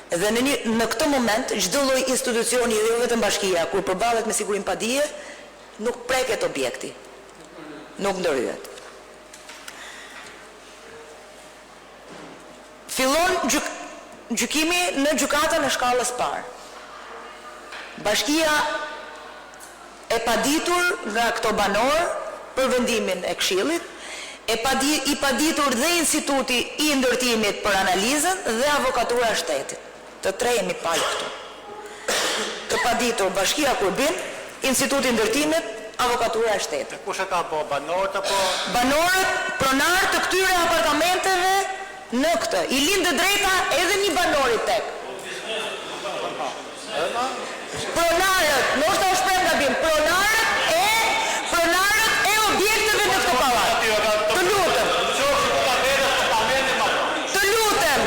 Dhe në këtë moment, çdo lloj institucioni dhe jo vetëm bashkia, kur përballet me sigurim pa dije, nuk preket objekti, nuk ndërhyet. Fillon gjykimi në gjykatën e shkallës parë. Bashkia e paditur nga këto banorë për vendimin e Këshillit, i paditur dhe Instituti i Ndërtimit për analizën dhe Avokatura e Shtetit. Të tre jemi palë këtu. Të paditur Bashkia Kurbin, Instituti i Ndërtimit, Avokatura e Shtetit. Kush e ka bë, banorët apo? Banorët, pronarë të këtyre apartamenteve në këtë. I lindë drejta edhe një banori tek. Pronarët, në është të shprem gabim, pronarët e objekteve në këtë pallat. Të lutem,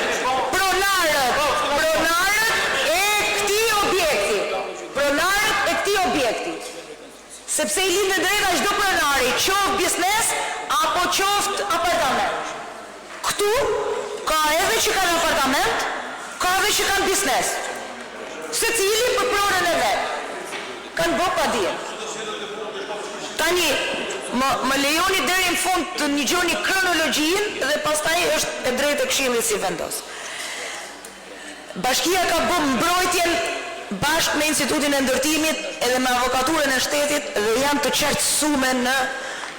pronarët e këtij sepse i lindë drejta çdo pronari, qoftë biznes apo qoftë apartament. Këtu ka edhe që kanë apartament, ka edhe që kanë biznes. Secili për pronën e vet. Kanë bërë pa dijen. Tani më lejoni deri në fund të ngjoni kronologjinë dhe pastaj është e drejtë e Këshillit si vendos. Bashkia ka bërë mbrojtjen bashkë me Institutin e Ndërtimit edhe me Avokaturën e Shtetit dhe janë të qartësuar në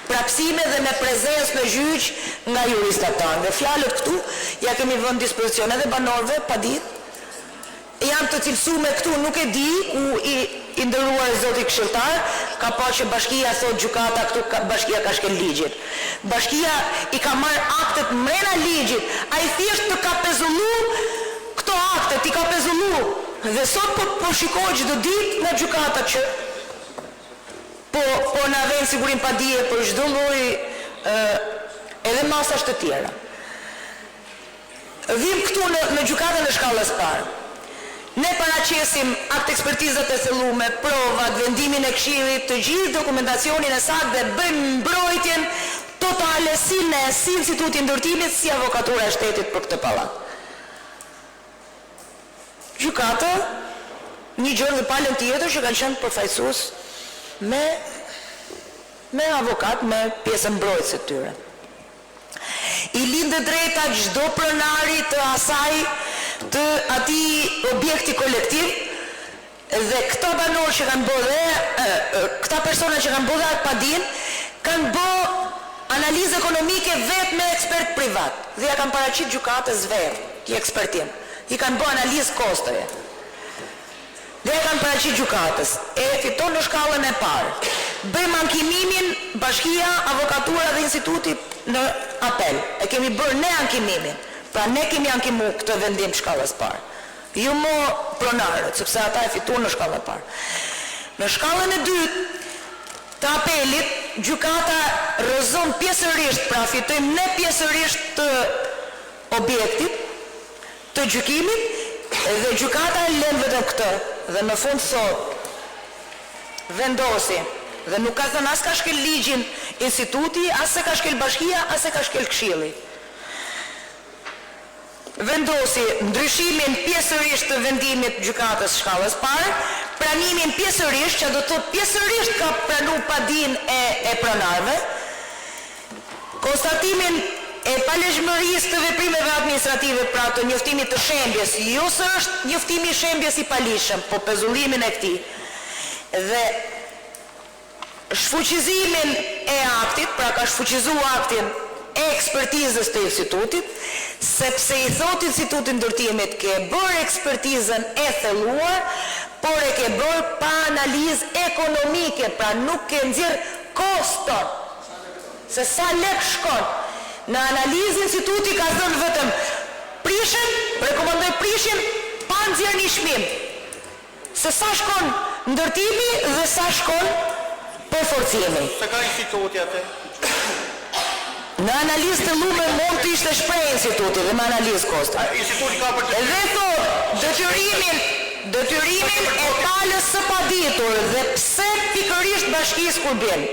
prapsime dhe me prezencë në gjyq nga juristat tanë. Dhe fjalët këtu ja kemi vënë dispozicion edhe banorëve pa ditë. Janë të cilësuar këtu, nuk e di ku i ndëruar zoti këshilltar, ka pa që bashkia thot gjykata këtu bashkia ka shkel ligjit. Bashkia i ka marrë aktet mrena ligjit, ai thjesht të ka pezullu këto aktet, i ka pezullu. Dhe sot po shikoj çdo ditë nga gjykata që po na vjen sigurim pa dije për çdo lloj edhe masash të tjera. Vim këtu në gjykatën e shkallës parë. Ne paraqesim akt ekspertizat e thelluara, provat, vendimin e Këshillit, të gjithë dokumentacionin e saktë dhe bëjmë mbrojtjen totale si ne, si Instituti i Ndërtimit, si Avokatura e Shtetit për këtë pallat. Gjykata, një gjë dhe palën tjetër që kanë qenë përfaqësues me avokat, me pjesën mbrojtëse të tyre. I lindë drejta çdo pronari të asaj të atij objekti kolektiv dhe këta banorë që kanë bërë këta persona që kanë bërë atë padin kanë bërë analizë ekonomike vetëm me ekspert privat dhe ja kanë paraqit gjykatës vetë i ekspertin. I kanë bërë analizë kostoje. Dhe ja kanë paraqit gjykatës. E fiton në shkallën e parë. Bëjmë ankimimin bashkia, avokatura dhe instituti në apel. E kemi bërë ne ankimimin. Pra ne kemi ankimu këtë vendim shkallës parë. Ju mo pronarët, sepse ata e fituan në shkallën e parë. Në shkallën e dytë të apelit, gjykata rrëzon pjesërisht, pra fitojmë ne pjesërisht të objektit, të gjykimit, dhe gjykata lën vetëm këtë, dhe në fund thot vendosi, dhe nuk ka thënë as ka shkel ligjin instituti, as se ka shkel bashkia, as se ka shkel Këshilli. Vendosi ndryshimin pjesërisht të vendimit gjykatës shkallës parë, pranimin pjesërisht, që do të thotë pjesërisht ka pranuar padin e pronarëve, konstatimin e paleshmërisë të veprimeve administrative, pra të njoftimit të shembjes, jo se është njoftimi i shembjes i palishëm, po pezullimin e këtij. Dhe shfuqizimin e aktit, pra ka shfuqizuar aktin e ekspertizës të institutit, sepse i thot Instituti i Ndërtimit ke bërë ekspertizën e thelluar, por e ke bërë pa analizë ekonomike, pra nuk ke nxjerr koston, se sa lek shkon. Në analizë instituti ka thënë vetëm prishen, rekomandoj prishin, pa nxjerr një çmim. Se sa shkon ndërtimi dhe sa shkon përforcimi. Se ka instituti atë? Në analizë të lume mund të ishte shprehje instituti dhe me analizë kosto. Instituti ka për të... Dhe thot, detyrimin e palës së paditur dhe pse pikërisht bashkisë kur bjen.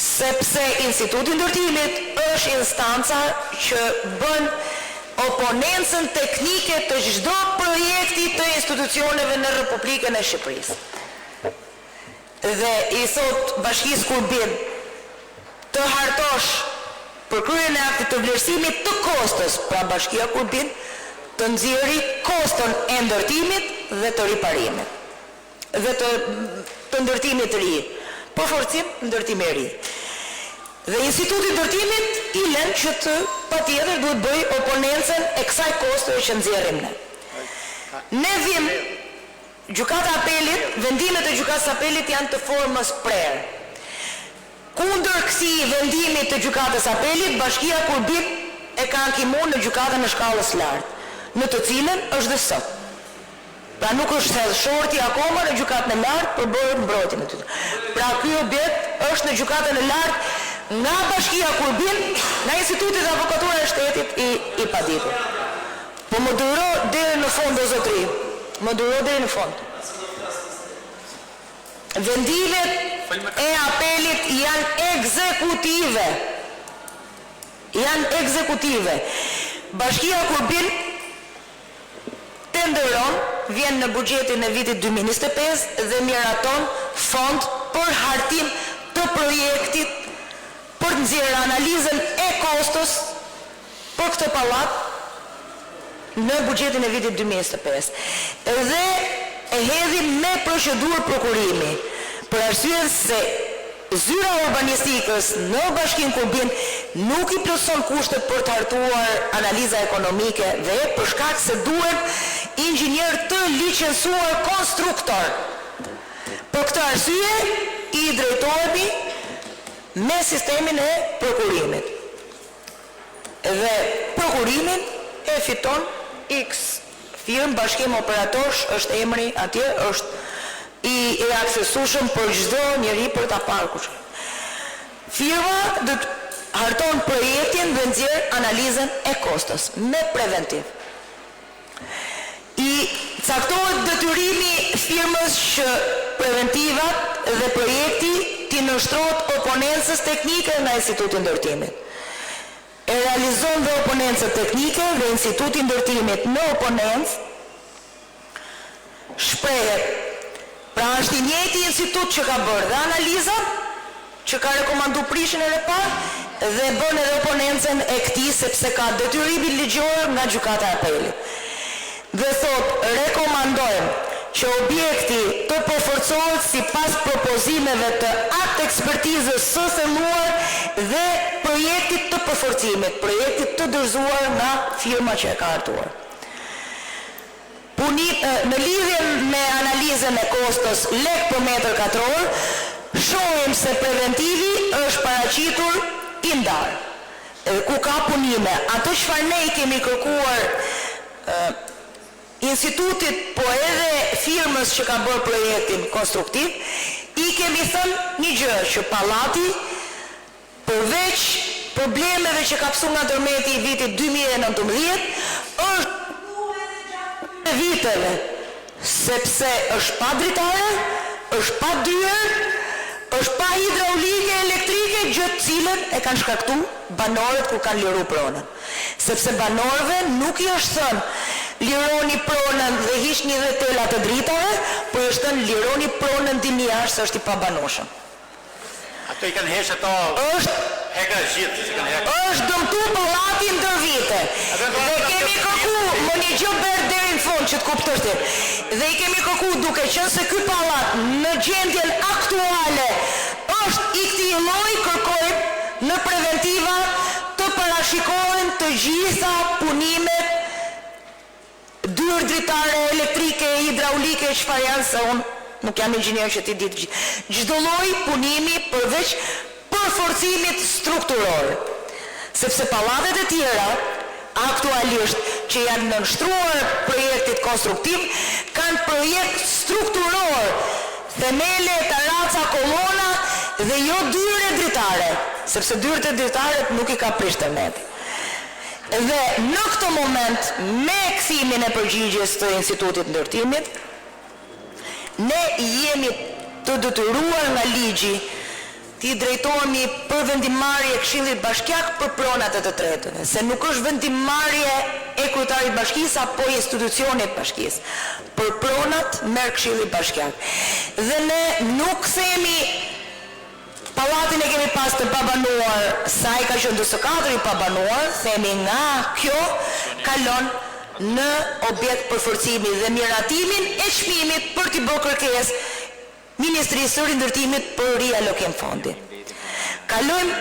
Sepse Instituti i Ndërtimit është instanca që bën oponencën teknike të çdo projekti të institucioneve në Republikën e Shqipërisë. Dhe i thot bashkisë kur bjen të hartosh për kryen e aktit të vlerësimit të kostës, pra bashkia kur bin të nxjerrë koston e ndërtimit dhe të riparimit dhe të ndërtimit të ri, përforcim ndërtimi i ri. Dhe Instituti i Ndërtimit i lën që të patjetër duhet bëj oponencën e kësaj kostoje që nxjerrim ne. Ne vim gjykata apelit, vendimet e gjykatës apelit janë të formës prerë. Kundër kësaj vendimit të gjykatës apelit, bashkia kur bit e ka ankimuar në gjykatën e shkallës lartë, në të cilën është dhe sot. Pra nuk është thellë shorti akoma në gjykatën e lartë për bërë mbrojtjen e tyre. Pra ky objekt është në gjykatën e lartë nga bashkia kur bit, nga Instituti dhe Avokatura e Shtetit i paditur. Po më duro deri në fund o zotëri. Më duro deri në fund. Vendimet e apelit janë ekzekutive. Janë ekzekutive. Bashkia kur bin tenderon, vjen në buxhetin e vitit 2025 dhe miraton fond për hartim të projektit për të nxjerrë analizën e kostos për këtë pallat në buxhetin e vitit 2025. Dhe e hedhim me procedurë prokurimi, për arsye se zyra urbanistikës në Bashkinë Kurbin nuk i plotson kushtet për të hartuar analiza ekonomike dhe për shkak se duhet inxhinier të licencuar konstruktor. Për këtë arsye i drejtohemi me sistemin e prokurimit. Dhe prokurimin e fiton X firmë, Bashkim Operatorsh është emri atje, është i aksesueshëm për çdo njeri për ta parë kush. Firma do të harton projektin dhe nxjerr analizën e kostos me preventiv. I caktohet detyrimi firmës që preventivat dhe projekti t'i nështrohet oponencës teknike nga Instituti i Ndërtimit. E realizon dhe oponencët teknike dhe Instituti i Ndërtimit në oponencë shprehet. Pra është i njëjti institut që ka bërë dhe analizat, që ka rekomandu prishjen e repar dhe bën edhe oponencën e këtij sepse ka detyrimin ligjor nga gjykata e apelit. Dhe thot, rekomandojmë që objekti të përforcohet sipas propozimeve të akt ekspertizës së thelluar dhe projektit të përforcimit, projektit të dorëzuar nga firma që e ka hartuar. Në lidhje me analizën e kostos lek për metër katror, shohim se preventivi është paraqitur i ndarë, ku ka punime. Ato çfarë ne i kemi kërkuar institutit, po edhe firmës që ka bërë projektin konstruktiv, i kemi thënë një gjë, që pallati, përveç problemeve që ka psu nga tërmeti i vitit 2019, është viteve, sepse është pa dritare, është pa dyer, është pa hidraulike, elektrike, gjë të cilën e kanë shkaktu banorët kur kanë liru pronën. Sepse banorëve nuk i është thënë lironi pronën dhe hiqni dhe telat të dritave, por është thënë lironi pronën dini jashtë, është i pabanueshëm. Ato i kanë heqë ato heka gjithë, si kanë heka. Është dëmtu pallati ndër vite. Dhe kemi kërku, më një gjë bërë deri në fund që të kuptosh ti. Dhe i kemi kërku duke qenë se ky pallat në gjendjen aktuale është i këtij lloji, kërkojmë në preventiva të parashikohen të gjitha punimet dyer dritare, elektrike, hidraulike, çfarë janë, se unë nuk jam inxhinier që ti di të gjithë. Çdo lloj punimi përveç përforcimit strukturor. Sepse pallatet e tjera aktualisht që janë nënshtruar projektit konstruktiv kanë projekt strukturor, themele, taraca, kolona dhe jo dyre dritare, sepse dyret e dritare nuk i ka prish tërmeti. Dhe në këtë moment, me kthimin e përgjigjes të Institutit Ndërtimit, ne jemi të detyruar nga ligji ti drejtohemi për vendimmarrje e Këshillit Bashkiak për pronat e të tretëve, se nuk është vendimmarrje e kryetarit bashkisë apo institucionit bashkisë. Për pronat merr Këshilli Bashkiak. Dhe ne nuk themi pallatin e kemi pas të pabanuar, sa i ka qenë 44 i pabanuar, themi nga kjo kalon në objekt përforcimi dhe miratimin e çmimit për t'i bërë kërkesë Ministrisë së Rindërtimit për rialokim fondin. Kalojmë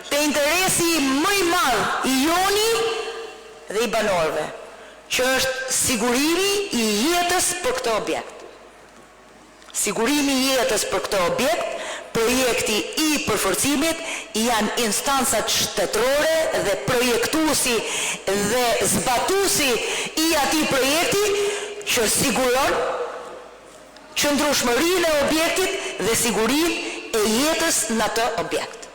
te interesi më i madh i joni dhe i banorëve, që është sigurimi i jetës për këtë objekt. Sigurimi i jetës për këtë objekt, projekti i përforcimit janë instancat shtetërore dhe projektuesi dhe zbatuesi i atij projekti që siguron qëndrueshmërinë e objektit dhe sigurinë e jetës në atë objekt.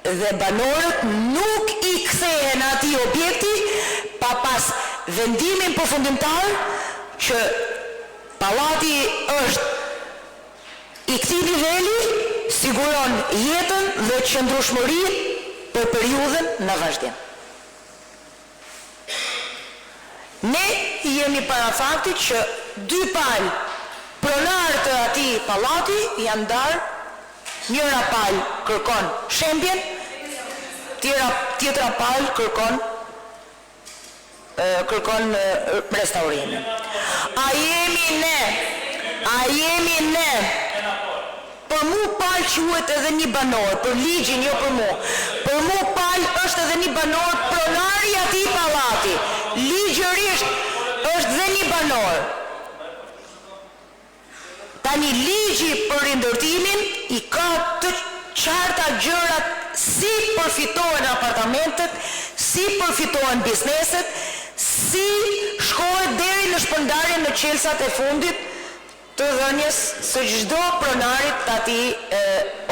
Dhe banorët nuk i kthehen atij objekti pa pas vendimin përfundimtar që pallati është i këtij niveli siguron jetën dhe qëndrueshmërinë për periudhën në vazhdim. Ne jemi para faktit që 2 palë pronar të atij pallati janë ndarë, njëra palë kërkon shembjen, tjetra palë kërkon restaurimin. A jemi ne për mu palë quhet edhe një banor, për ligjin jo për mu. Për mu palë është edhe një banor pronari atij pallati. Ligjërisht është dhe një banor. Tani ligji për rindërtimin i ka të qarta gjërat si përfitohen apartamentet, si përfitohen bizneset, si shkohet deri në shpërndarjen në qelsat e fundit të dhënjes së çdo pronarit të atij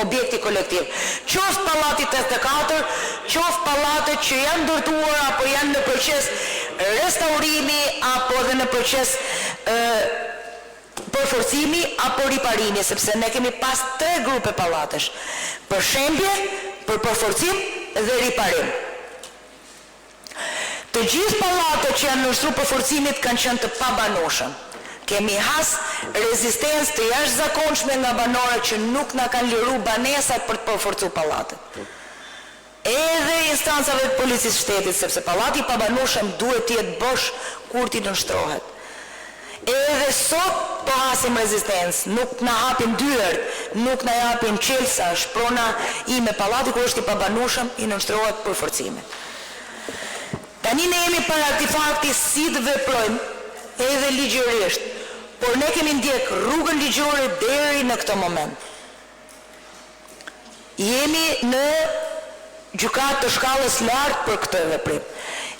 objekti kolektiv. Qoftë pallati 84, qoftë pallatet që janë ndërtuar apo janë në proces restaurimi apo edhe në proces përforcimi apo riparimi, sepse ne kemi pas 3 grupe pallatesh: për shembje, për përforcim dhe riparim. Të gjithë pallatet që janë në ushtru përforcimit kanë qenë të pabanueshëm. Kemi has rezistencë të jashtëzakonshme nga banorët që nuk na kanë liru banesat për të përforcuar pallatet. Edhe instancave të policisë shtetit, sepse pallati i pabanueshëm duhet të jetë bosh kur ti nënshtrohet. Edhe sot po hasim rezistencë, nuk na hapin dyert, nuk na japin qelsa, shprona ime pallati kur është i pabanueshëm i nënshtrohet përforcimet. Tani ne jemi para këtij fakti si të veprojmë edhe ligjërisht, por ne kemi ndjek rrugën ligjore deri në këtë moment. Jemi në gjykatë të shkallës lartë për këtë veprim.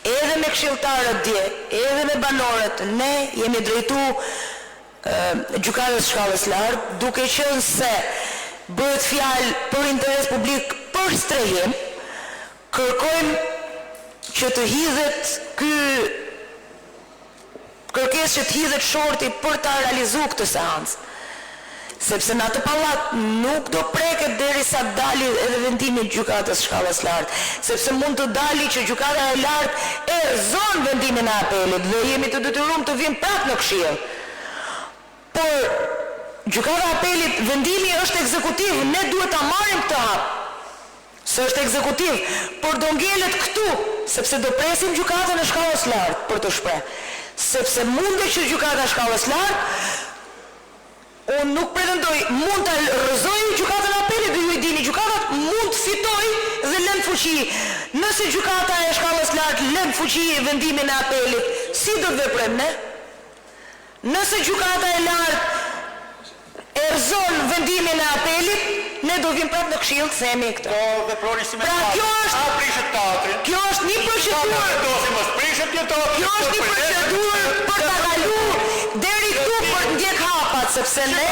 Edhe me këshilltarët dje, edhe me banorët, ne jemi drejtu gjykatës shkallës lartë, duke qenë se bëhet fjalë për interes publik për strehim, kërkojmë që të hidhet kërkesë që të hidhet shorti për ta realizuar këtë seancë. Sepse në atë pallat nuk do preket derisa dali edhe vendimi i gjykatës shkallës lartë, sepse mund të dali që gjykata e lartë erëzon vendimin e apelit dhe jemi të detyruar të vim prapë në këshill. Por gjykata e apelit, vendimi është ekzekutiv, ne duhet ta marrim këtë hap. Se është ekzekutiv, por do ngelet këtu, sepse do presim gjykatën e shkallës lartë për të shpreh. Sepse mundet që gjykata e shkallës lartë, unë nuk pretendoj, mund të rrëzoj gjykatën e apelit dhe ju i dini, gjykatat mund të fitoj dhe lënë fuqi. Nëse gjykata e shkallës lartë lënë fuqi vendimin e apelit, si do të veprojmë ne? Nëse gjykata e lartë erëzon vendimin e apelit, ne do vim prapë në këshill, themi këtë. Po veproni si me pra, kjo është një procedurë. Kjo është një procedurë për ta kaluar deri këtu për të ndjek hapat, sepse ne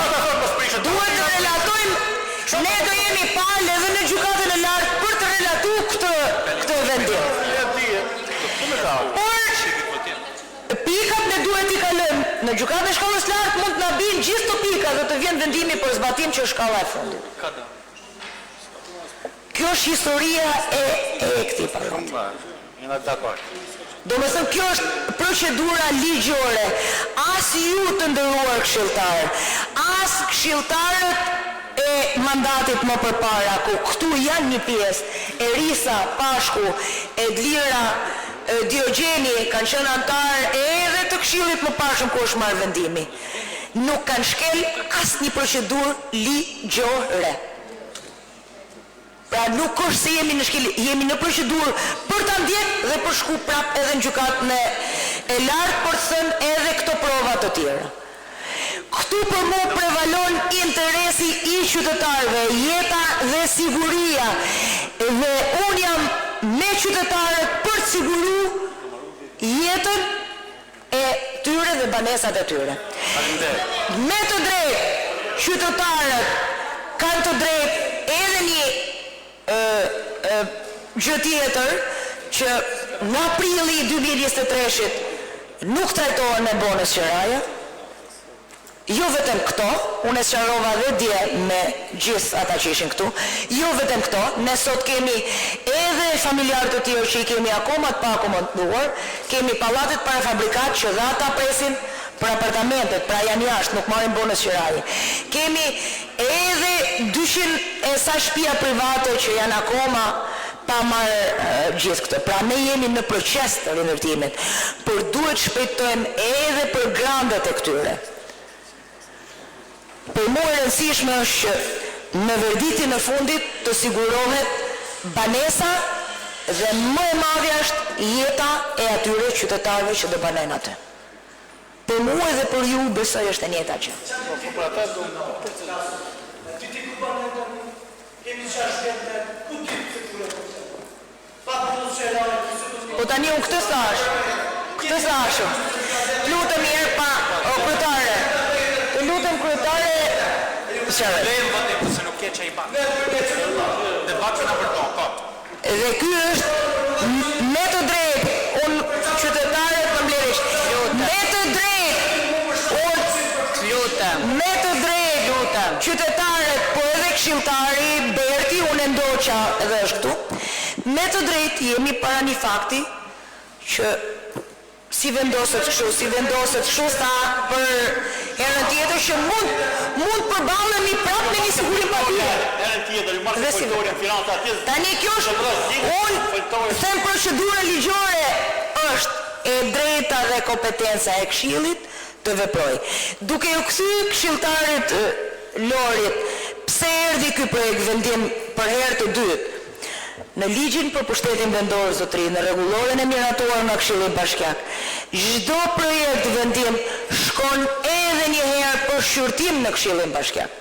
duhet të relatojmë, ne do jemi palë edhe në gjykatën e lartë për të relatuar këtë vendim. Por pikat ne duhet i kalojmë në gjykatën e shkallës lartë, mund të na bijnë gjithë të pikat dhe të vjen vendimi për zbatim që është shkalla e fundit. Kjo është historia e këtij parlamenti. Do me thënë, kjo është procedura ligjore. As ju të nderuar këshilltarë, as këshilltarët e mandatit më përpara, ku këtu janë një pjesë, Erisa, Pashku, Edlira, Diogjeni kanë qenë antar edhe të këshillit më parshëm ku është marrë vendimi. Nuk kanë shkel asnjë procedurë ligjore. Pra nuk është se jemi në shkel, jemi në procedurë për ta ndjek dhe për shku prap edhe në gjykatën e lartë për të thënë edhe këto prova të tjera. Këtu për mu prevalon interesi i qytetarëve, jeta dhe siguria, dhe unë jam me qytetarët për të siguru jetën e tyre dhe banesat e tyre. Me të drejtë, qytetarët kanë të drejtë edhe një gjë tjetër që në aprilli 2023 nuk trajtohen me bonus qiraja, jo vetëm këto, unë e sqarova dhe dje me gjithë ata që ishin këtu, jo vetëm këto, ne sot kemi edhe familjarë të tjerë që i kemi akoma të paakomoduar, kemi pallatet para fabrikat që dhe ata presin për apartamentet, pra janë jashtë, nuk marrin bonus qiraje. Kemi edhe 200 e sa shtëpia private që janë akoma pa marrë gjithë këtë. Pra ne jemi në proces të rindërtimit, por duhet shpejtojmë edhe për grandet e këtyre. Për mua e rëndësishme është që në verdiktin e fundit të sigurohet banesa dhe më e madhja është jeta e atyre qytetarëve që do banojnë aty. Për mua dhe për ju besoj është e njëjta gjë. Po tani unë këtë thash. Lutem mirë pa kryetare. Të lutem kryetare. Dhe ky është me të drejtë, unë qytetare të mbledhësh. Me të drejtë, qytetarët, po edhe këshilltari Berti, unë e ndoqa edhe është këtu. Me të drejtë jemi para një fakti që si vendoset kështu sta për herën tjetër që mund përballemi prapë me një sigurim patjetër. Herën tjetër, ju marrë kujtorin financa atje. Tani kjo është, unë them procedura ligjore është e drejta dhe kompetenca e këshillit të veproj. Duke u kthyer këshilltarit Lorit, pse erdhi ky projekt vendim për herë të dytë? Në ligjin për pushtetin vendor, zotëri, në rregulloren e miratuar nga Këshilli Bashkiak, çdo projekt vendim shkon edhe një herë për shqyrtim në Këshillin Bashkiak.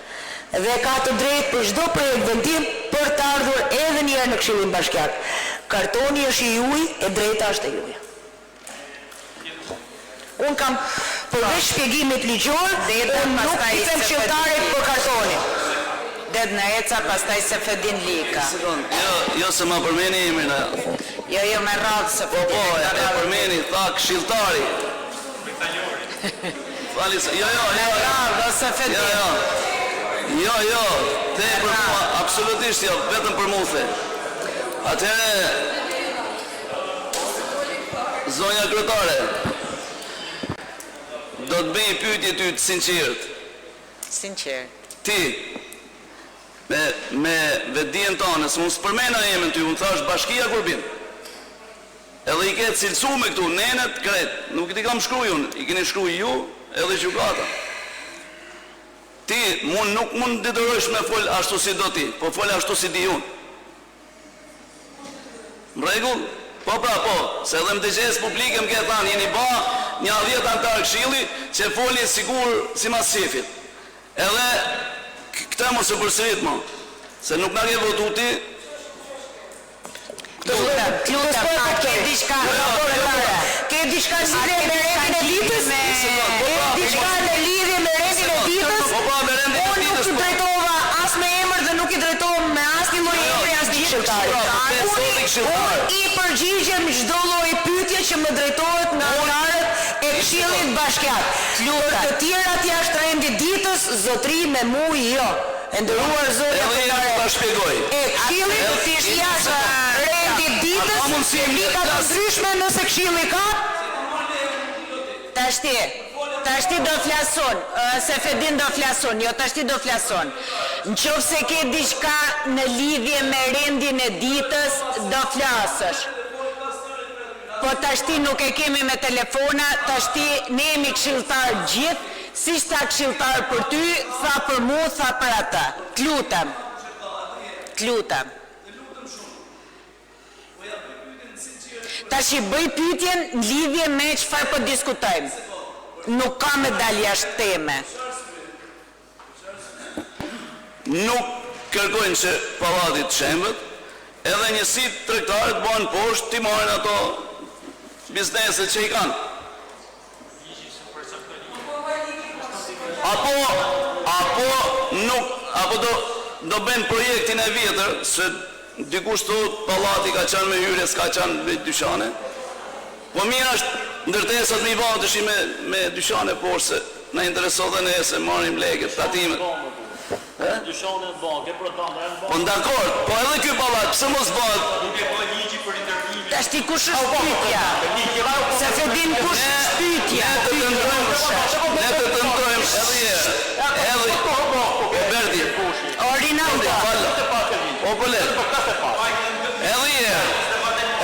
Dhe ka të drejtë për çdo projekt vendim për të ardhur edhe një herë në Këshillin Bashkiak. Kartoni është i juaj, e drejta është e juaj. Unë kam përveç shpjegimit ligjor, unë nuk i them këshilltarit për kartonin. Det në eca, pastaj se Fedin Lika. Jo se ma përmeni emrin e. Jo me radhë se Fedin. Po, e përmeni, tha këshilltari. Fali se, jo. Me radhë se Fedin. Jo, te për mua, absolutisht jo, vetëm për muthe. Atëhere, zonja kryetare, do të bëj pyetje ty të sinqert. Sinqert. Ti, me vetdijen tonë, se unë s'përmena emrin ty, unë thash Bashkia Kurbin. Edhe i ketë cilësu me këtu, nenet, kret, nuk i kam shkruaj unë, i keni shkruaj ju, edhe gjykata. Ti, nuk mund ditërojsh me fol ashtu si do ti, po fol ashtu si di unë. Në rregull? Po, se edhe më dëgjes publike më ke thanë, jeni ba një 10 antar këshilli që foli sigur si mas shefit. Edhe këta mos e përsërit më, se nuk na ke votu ti. Lutem, a ke diçka? Ke diçka si me rendin e ditës? Ke diçka në lidhje me rendin e ditës? Unë nuk i drejtova as me emër dhe nuk i drejtova me asnjë lloj emri as këshilltari. Unë i përgjigjem çdo lloj pyetje që më drejtohet nga anëtarët e Këshillit Bashkiak. Për të tjerat jashtë rendit ditës, zotëri me mua jo. E ndëruar zonja kryetare e Këshillit jashtë rendit ditës, lika të ndryshme nëse Këshilli ka. Tashti do flason, se Fedin do flason, jo tashti do flason. Në qofë se ke diçka në lidhje me rendin e ditës, do flasësh. Po tashti nuk e kemi me telefona, tashti ne jemi këshilltar gjithë, si shta këshilltar për ty, tha për mu, tha për ata. T'lutem. Tash i bëj pyetjen në lidhje me çfarë po diskutojmë. Nuk ka me dalë jashtë teme. Nuk kërkojnë që pallatit shembët, edhe njësit tregtarët bëhen poshtë, ti marrin ato bizneset që i kanë. Apo do bën projektin e vjetër, se dikush thot pallati ka qenë me hyrje, s'ka qenë me dyqane. Po mirë është ndërtesat me i vanë të shi me dyqane poshtë, se na intereson dhe ne se marrim lekët, tatimet. Dyshone në banke, Po dakord, po edhe ky pallat, pse mos bëhet? Nuk e bëj ligji për intervime. Tash ti kush është pyetja? Se Fedin kush është pyetja? Ne të tentojmë edhe Berti. Rinaldo. O po le.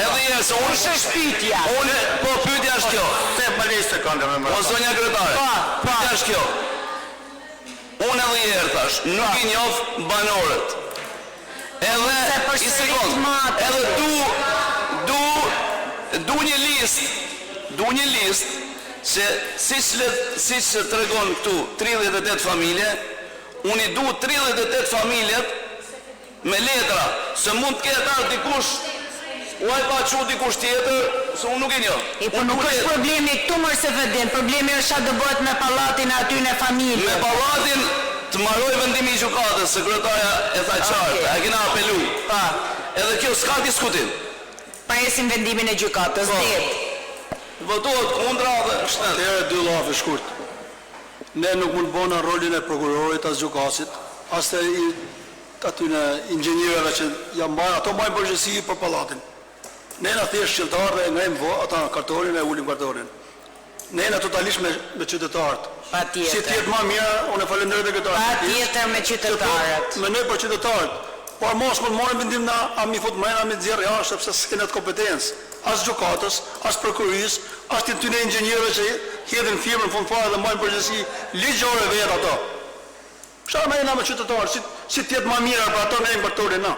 Edhe se unë Kush është pyetja? Unë po pyetja është kjo. Se palej sekondë me Po zonja kryetare. Pyetja është kjo. Unë edhe herë thash, nuk I njoh banorët. Edhe I sekond. Edhe du një listë se siç tregon këtu 38 familje, unë I du 38 familjet me letra, se mund të ketë ardhur dikush uaj pa që dikush tjetër, se unë nuk I njoh. Po nuk është problemi këtu mërë se Fedin, problemi është sa do bëhet me pallatin aty në familje. Me pallatin të marroj vendimi I gjykatës, sekretarja e tha qartë, e kena apelu. Edhe kjo s'ka diskutim. Presim vendimin e gjykatës, Votohet kundra dhe shtet. Atëherë dy llafe shkurt. Ne nuk mund bëna rolin e prokurorit as gjykatësit, as të aty në inxhinierëve që janë marrë, ato mbajnë përgjegjësi për pallatin. Ne na thjesht qytetarë dhe ngajmë ata kartonin e ulim kartonin. Ne na totalisht me qytetarët. Patjetër. Si të jetë më mirë, unë falenderoj të këta. Patjetër me qytetarët. Mendoj për qytetarët. Por mos mund marrim vendim na a mi fut mëna mi nxjerr jashtë sepse s'kenë atë kompetencë. As gjykatës, as prokurorisë, as të tyne inxhinierëve që hedhin firmën fund fare dhe mbajnë përgjegjësi ligjore vetë ato. Çfarë më jena me qytetarët, si të jetë më mirë për ato ne importorin na.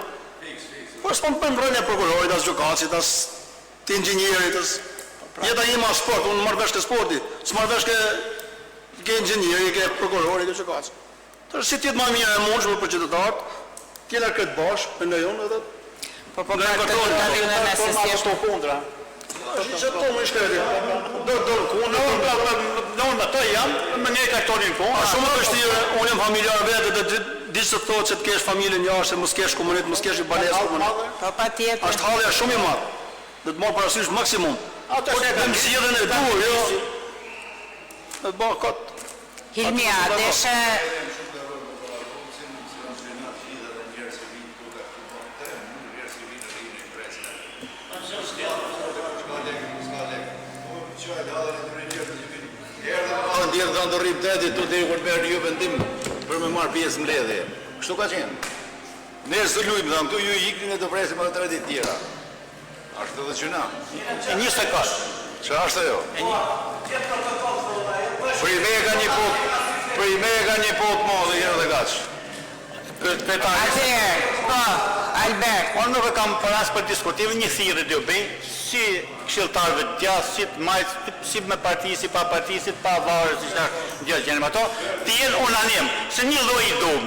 Po s'pon bën rolin e prokurorit, as gjykatësit, as të inxhinierit, as jeta ime as sport, unë marr vesh ke sporti, s'marr vesh ke inxhinieri, ke prokurori, ke gjykatës. Tash si të jetë më mirë e mundshme për qytetarët, kena këtë bashkë, mendoj unë edhe. Po për të në nesës kundra. Që to më shkreti. Do kundra, do në të jam, më ne kartonin po. A shumë të vështirë, unë jam familjar vetë dhe di se thotë se të kesh familjen jashtë, mos kesh komunitet, mos kesh banesë komunitet. Po patjetër. Është hallja shumë I madh. Do të marr parasysh maksimum. Po të zgjidhen e dur, jo. Do të bëj kot. Hilmia, deshe Ndjerë të ndorrim të edit, të deri kur të merë një vendim për me marë pjesë mbledhje. Kështu ka qenë. Ne së lujmë, dhe këtu ju iknin e të presim edhe 3 ditë tjera. Ashtë edhe qëna. E 24. Që ashtë ajo? Për I me ka një pot mo dhe jërë dhe gaqë. po, Albert. Unë nuk e kam për as për diskutimin, një thirrje do bëj si këshilltarëve të tja, si me parti, si pa parti, si pa varë, si çfarë gjë gjenim ato, të jenë unanim, se një lloj I dum.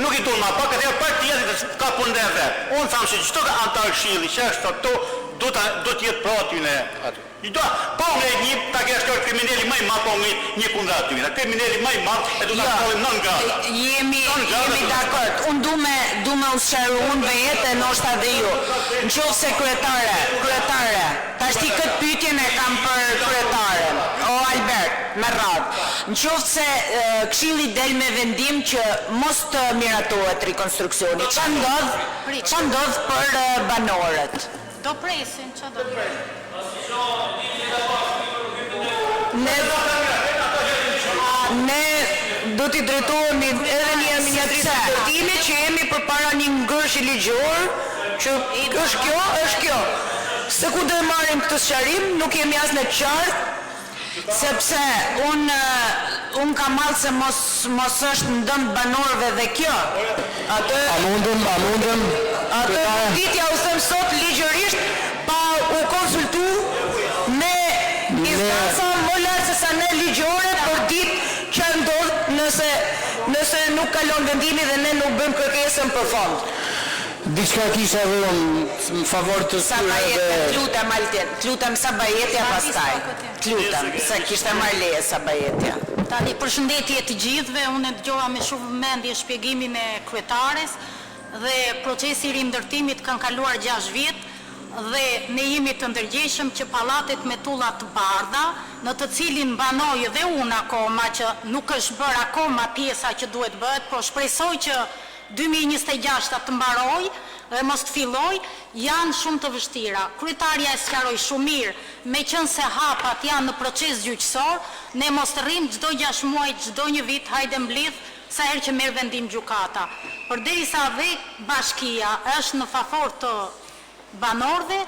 Nuk I dum më pak, atë partia ka punë vet. Unë tham se çdo antar këshilli që është ato do të jetë pro aty në aty. Po me një ta kesh të kriminali më I madh po një kundra aty. Kriminali më I madh e do ta shohim nën gradë. Jemi dakord. Unë du me usharu unë vetë e ndoshta dhe ju. Nëse kryetare, tash ti këtë pyetjen e kam për kryetaren. O Albert, me radhë. Nëse këshilli del me vendim që mos të miratohet rikonstruksioni, ç'a ndodh për banorët? Do presin, që do presin? Ne do t'i drejtohemi edhe një miniatrisë ndërtimi që jemi përpara një ngërshi ligjor që është kjo. Se ku do e marrim këtë sqarim, nuk jemi as në qartë, sepse unë kam marrë se mos është ndëm banorëve dhe kjo. A mundem. Atë ditja u them sot ligjërisht pa u konsultu me instanca më lartë se sa ne ligjore për ditë që ndodh nëse nuk kalon vendimi dhe ne nuk bëjmë kërkesën për fond. Diçka kisha dhe në favor të T'lutem Sabajetja pastaj. T'lutem, se kishte marrë leje Sabajetja. Tani, përshëndetje të gjithëve, unë dëgjova me shumë vëmendje shpjegimin e kryetares dhe procesi I rindërtimit kanë kaluar 6 vjet. dhe ne jemi të ndërgjegjshëm që pallatet me tulla të bardha, në të cilin banoj edhe unë akoma që nuk është bërë akoma pjesa që duhet bëhet, por shpresoj që 2026 të mbaroj dhe mos të filloj, janë shumë të vështira. Kryetarja e sqaroi shumë mirë, me qënë se hapat janë në proces gjyqësor, ne mos të rrim çdo 6 muaj, çdo një vit, hajde mblidh sa herë që merr vendim gjykata. Përderisa dhe bashkia është në favor të banorëve,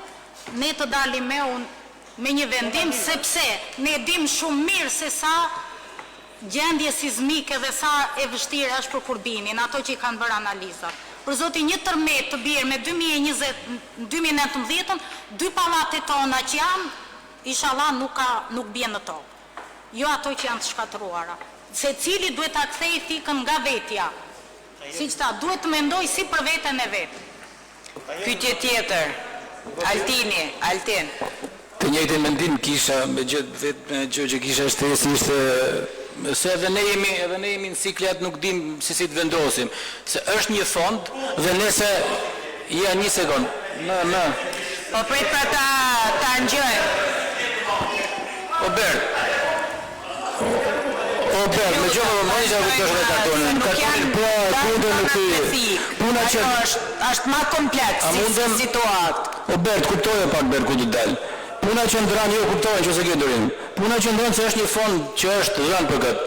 ne të dalim me një vendim, sepse ne dim shumë mirë se sa gjendje sismike dhe sa e vështirë është për Kurbimin, ato që i kanë bërë analizat. Për zotin, një tërmet të bjerë me 2019, 2 pallatet tona që janë, inshallah nuk bie në tokë. Jo ato që janë të shkatruara. Se cili duhet ta kthejë thikën nga vetja. Siç tha, duhet të mendoj si për veten e vet. Pyetje tjetër. Altin. Të njëjtën mendim kisha me gjë që kisha shtresë ishte se edhe ne jemi në ciklet nuk dim si të vendosim. Se është një fond dhe nëse ja një sekond. Po prit pra ta ngjoj. Obert, me gjë më mëjë që është me kartonën. Puna që është ma kompleks si situatë. Obert, kuptoje pak Bert ku të delë. Puna që ndran jo kuptohen që se kjo ndërim. Puna që ndran se është një fond që është dhënë për këtë.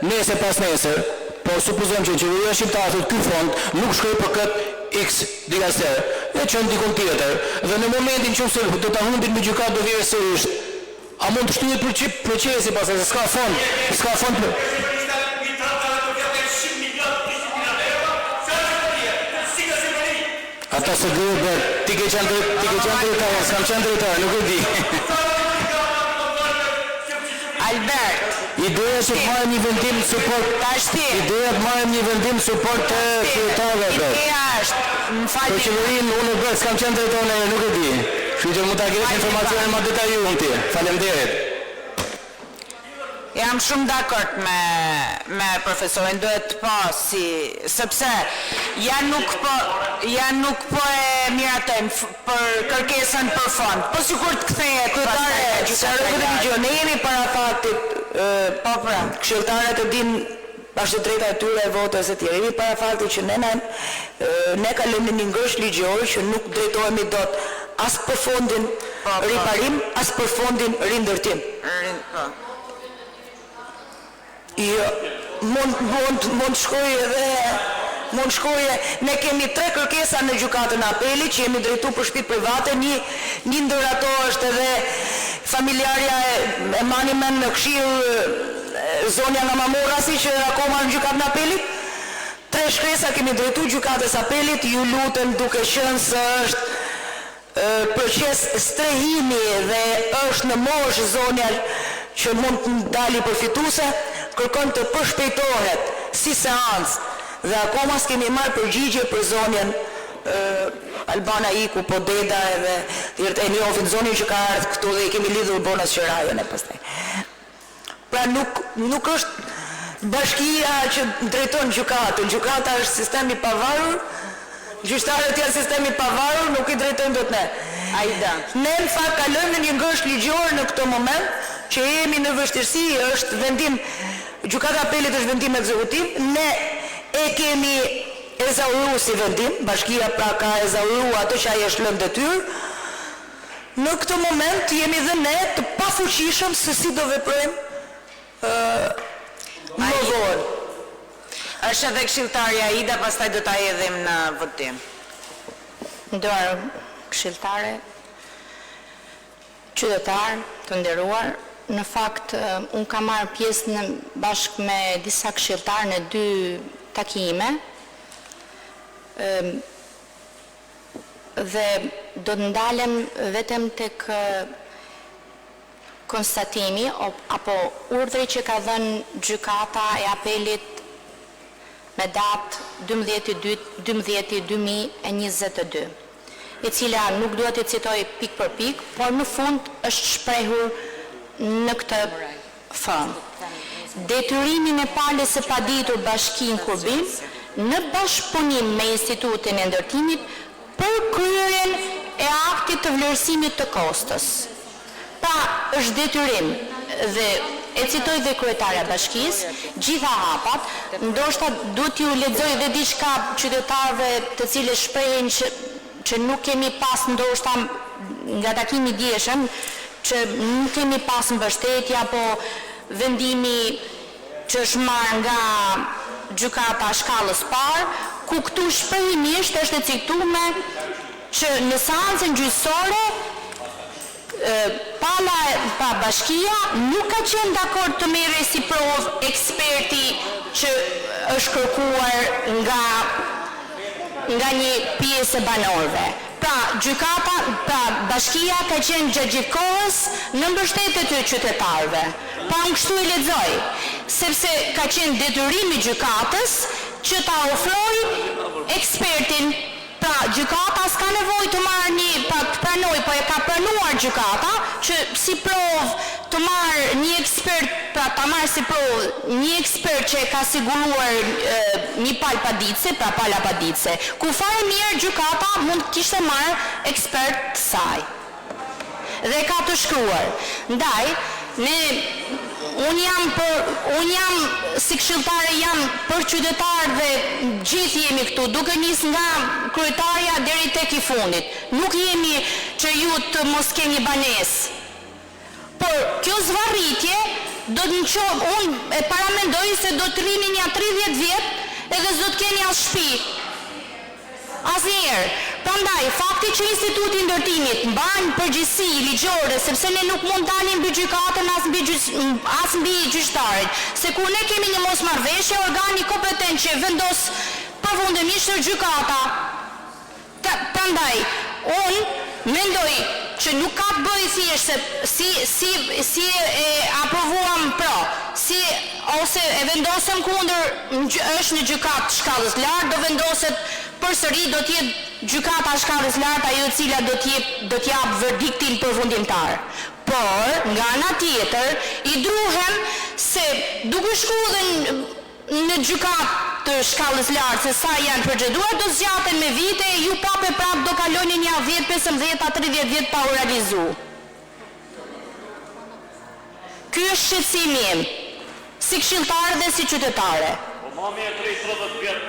Nese pas nesër, po supozojmë që qeveria shqiptare thotë ky fond nuk shkoi për këtë X dikaster. E çon dikon tjetër. Dhe në momentin që do ta humbin me gjykatë do vjerë sërish. A mund të shtyhet procesi pastaj se s'ka fond për ata se duhet ti ke qenë drejtar, s'kam qenë drejtar, nuk e di. Albert, ideja që të marrim një vendim suport të kryetarëve. Ideja është, më falni. Për qeverinë unë bëj, s'kam qenë drejtar, nuk e di. Kështu që mund ta kesh informacionin më detajuar ti. Faleminderit. Jam shumë dakord me profesorin, duhet po sepse ja nuk po e miratojnë për kërkesën për fond. Po sikur të kthehet kryetare, ne jemi para faktit, po pra, këshilltarët e din është drejta e tyre e votës e tjerë. Jemi para faktit që ne kalojmë në një ngërsh ligjor që nuk drejtohemi dot as për fondin riparim, as për fondin rindërtim. Jo, mund shkojë, ne kemi 3 kërkesa në gjykatën e apelit që jemi drejtu për shtëpi private, një ndër ato është edhe familjarja e Manimen në Këshill zonja nga Mamorasi që akoma në gjykatën e apelit. 3 shkresa kemi drejtu gjykatës apelit, ju lutem duke qenë se është proces strehimi dhe është në moshë zonja që mund të dali përfituese, kërkon të përshpejtohet si seancë dhe akoma s'kemi marrë përgjigje për zonjen Albana Iku, po Deda edhe e njohin zonjën që ka ardhur këtu dhe i kemi lidhur bonus qerajën e pastaj. Pra nuk është bashkia që drejton gjykatën. Gjykata është sistemi i pavarur, gjyqtarët janë sistemi i pavarur, nuk i drejtojnë dot ne. Ne në fakt kalojmë në një ngërsh ligjor në këtë moment që jemi në vështirësi, është vendim, gjykata e apelit është vendim ekzekutiv, ne e kemi ezauru si vendim, bashkia pra ka ezauru ato që ai është lënë detyrë. Në këtë moment jemi dhe ne të pafuqishëm se si do veprojmë më vonë. Është edhe këshilltarja Ida, pastaj do ta hedhim në votim. Nderuar këshilltare, qytetar të nderuar, në fakt unë kam marrë pjesë bashkë me disa këshilltarë në 2 takime dhe do të ndalem vetëm tek konstatimi apo urdhri që ka dhënë gjykata e apelit me datë 12/2022, e cila nuk duhet të citoj pik për pik, por në fund është shprehur në këtë fond. Detyrimin e palës së paditur Bashkinë Kurbin në bashkëpunim me Institutin e Ndërtimit për kryerjen e aktit të vlerësimit të kostës. Pra, është detyrim dhe e citoj dhe kryetarja e bashkisë, gjitha hapat, ndoshta duhet t'ju lexoj dhe diçka qytetarëve të cilët shprehin që nuk kemi pas ndoshta nga takimi i dieshëm, që nuk kemi pas mbështetje apo vendimi që është marrë nga gjykata shkallës parë, ku këtu shprehimisht është e cituar që në seancën gjyqësore pa bashkia nuk ka qenë dakord të merrej si provë eksperti që është kërkuar nga një pjesë e banorëve. Pra, gjykata, bashkia ka qenë gjatë gjithë kohës në mbështetje të qytetarëve. Pa unë kështu e lexoj, sepse ka qenë detyrimi i gjykatës që ta ofrojë ekspertin. Pra, gjykata s'ka nevojë të marrë të pranoj, po e ka pranuar gjykata që si provë të marrë një ekspert, pra ta marrë si provë një ekspert që e ka siguruar një palë paditëse, pra pala paditëse, ku fare mirë gjykata mund kishte marrë ekspert të saj. Dhe ka të shkruar. Ndaj, unë jam si këshilltare jam për qytetarët dhe gjithë jemi këtu, duke nis nga kryetarja deri tek i fundit. Nuk jemi që ju të mos keni banesë. Por kjo zvarritje do të qohë, unë e paramendoj se do të rrini një 30 vjet edhe s'do të keni as shtëpi. Asnjëherë. Prandaj, fakti që Instituti i Ndërtimit mban përgjegjësi ligjore, sepse ne nuk mund dalim mbi gjykatën as mbi gjyqtarët, se kur ne kemi një mosmarrëveshje, organi kompetent që vendos përfundimisht është gjykata. Prandaj, unë mendoj që nuk ka të bëjë thjesht si e aprovuam ose e vendosëm kundër është në gjykatë shkallës lartë, do vendoset përsëri do të jetë gjykata shkallës lartë ajo e cila do të jap verdiktin përfundimtar. Por, nga ana tjetër, i druhem se duke shkuar në gjykatë të shkallës lartë se sa janë proceduar do zgjaten me vite, ju prapë do kaloni një 10, 15, 30 vjet pa u realizuar. Ky është shqetësimi im, si këshilltare dhe si qytetare. Po mami e 30 vjet.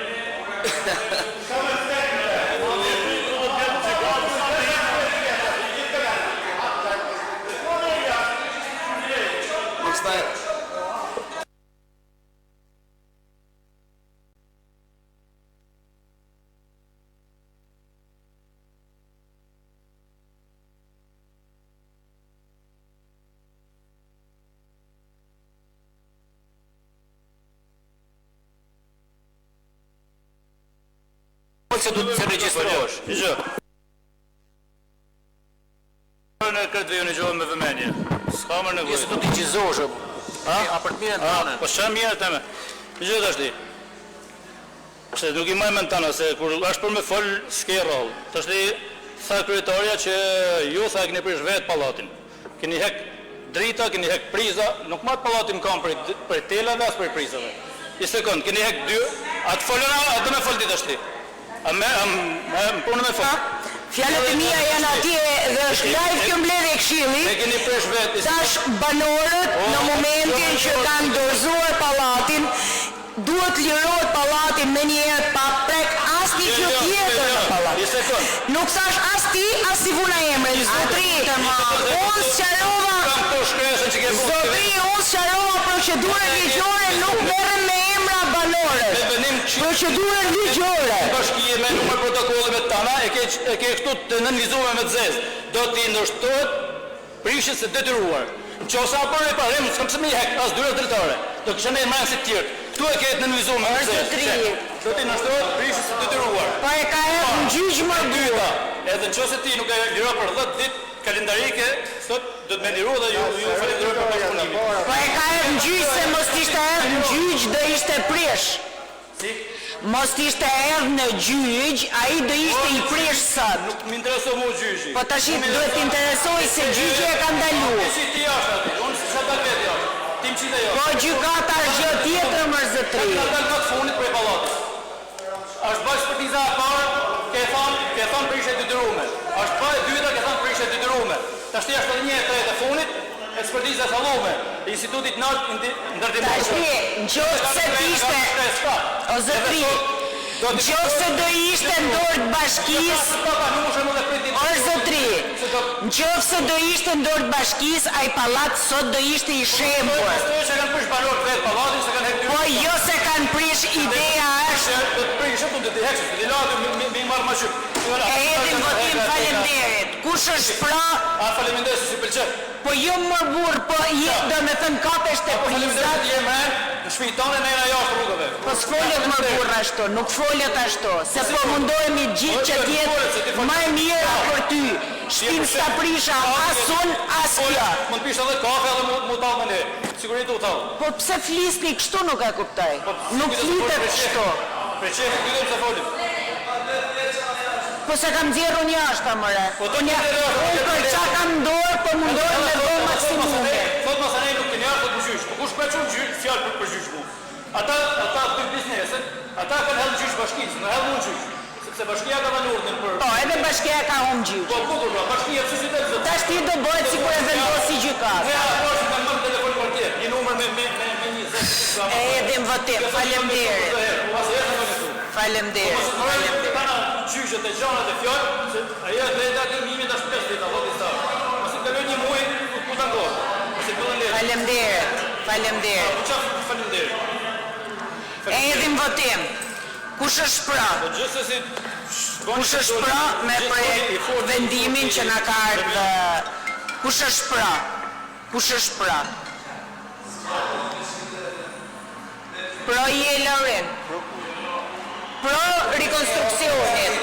Se du të regjistrosh. Gjë. Në këtë vjen gjë me vëmendje. S'ka më nevojë. Se do të gjizosh. A për të mirën tonë. Po çfarë mirë tëme? Gjë tash ti. Se nuk i më mend tani se kur është për me fol s'ke rroll. Tash ti tha kryetaria që ju tha keni prish vet pallatin. Keni hek drita, keni hek priza, nuk marr pallatin kam për telave as për prizave. Një sekond, keni hek dy, atë folën, atë më fol ti tash ti. Punë me fakt. Fjalët e mia janë atje dhe është live kjo mbledhje e këshillit. Ne keni presh vetë. Tash banorët në momentin që kanë dorëzuar pallatin, duhet lirohet pallati me njerë pa prek asnjë gjë tjetër në pallat. Një sekond. Nuk thash as ti as si vuna emrin. Zotri, unë sqarova. Zotri, unë sqarova procedurën ligjore, nuk merrem me emra banorët. Procedurën ligjore. Bashkia me numër protokolli me tana e ke këtu të nënvizuar me zez. Do t'i ndërshtohet prishjes së detyruar. Nëse apo e parem, s'kam pse më hek as dyra drejtore. Do kisha ne marrë si të tjerë. Ktu e ke të nënvizuar me zez. Do t'i ndërshtohet prishjes së detyruar. Pa e ka hedhur në gjyq më dyta. Edhe nëse ti nuk e liro për 10 ditë kalendarike, sot do të më liru dhe ju falenderoj për bashkëpunimin. Pa e ka hedhur në gjyq se mos ishte hedhur në gjyq do ishte prish. Si? Mos ishte erdhë në gjyq, ai do ishte i prish sot. Nuk më intereso mu gjyqi. Po tash duhet të interesoj se gjyqi e ka ndaluar. Si ti jashtë aty, unë s'ka ta vetë jashtë. Tim qite jashtë. Po gjykata është gjë tjetër më zotëri. Ka dalë të fundit prej pallatit. Është bash për tiza e parë, ke thon prishje detyrume. Është pa e dyta që thonë prishje detyrume. Tashti është edhe një e tretë e funit, ekspertiza e thallume e Institutit Nart Ndërtimor. Tashti, nëse do ishte o zotri, nëse do ishte në dorë të bashkisë, o zotri, nëse do ishte në dorë të bashkisë, ai pallat sot do ishte i shembur. Po jo se kanë prish, ideja është e hedhim votim, faleminderit. Kush është pra? Faleminderit se si pëlqen. Po jo më burr, po do me thënë kapesh të prizat. Në shpitone me jashtë rrugëve. Po s'foljet më burr ashtu, nuk foljet ashtu, se po mundohemi gjithë që tjetë më e mira për ty. Shtim s'ta prisha, as unë, as kjo. Mund pisha edhe kafe edhe mu talë me ne. Sigurit u talë. Po pse flisni kështu nuk e kuptoj. Nuk flitet kështu. Pre qefit kujtëm se folim. Po se kam zjerë unë jashtë, amore. Unë për qa kam dorë, po mundohem me do maksimume. Thot mësa ne nuk të njërë të përgjysh. Po kush për qunë fjallë për përgjysh mu? Ata të biznesën, ata kanë hellë gjysh bashkisë, në hellë mund gjysh. Sepse bashkia ka valur në për... Po, edhe bashkia ka unë gjysh. Po, bukur, pra, bashkia pësë si të zëtë. Ta shti do bëhet si kur e vendosi gjykat. Ne aporë që kanë mërë telefon për tjerë, një numër me një zëtë. E edhim votim, falemderit. Falemderit. Gjyqët e gjanët e fjallë, se ajo e drejta të mimit është 5 dita, vot i starë. Masi të kaloj një muaj, ku të ngorë. Falemderit. E edhim votim. Kush është pra? Kush është pra me vendimin që na ka ardhë? Kush është pra? Kush është pra? Pro i e Lauren. Pro rekonstruksionit.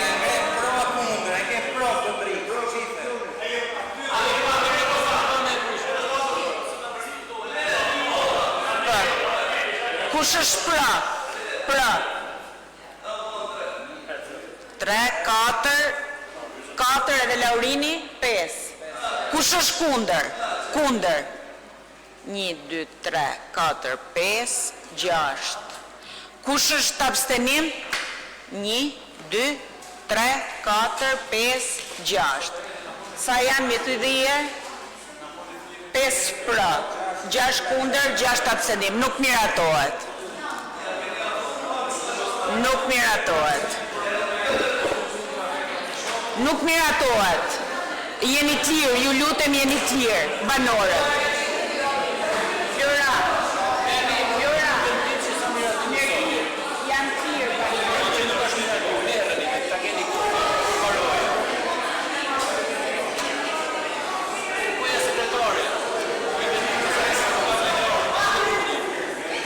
Kush është pra? Pra. 3, 4 edhe Laurini, 5. Kush është kunder? Kunder. 1, 2, 3, 4, 5, 6. Kush është abstenim? 1, 2, 3, 4, 5, 6. Sa janë me të dhije? 5 pra, 6 kunder, 6 abstenim. Nuk miratohet. Nuk miratohet. Nuk miratohet. Jeni tirë, ju lutem jeni tirë, banorët. Fjora. Janë tirë,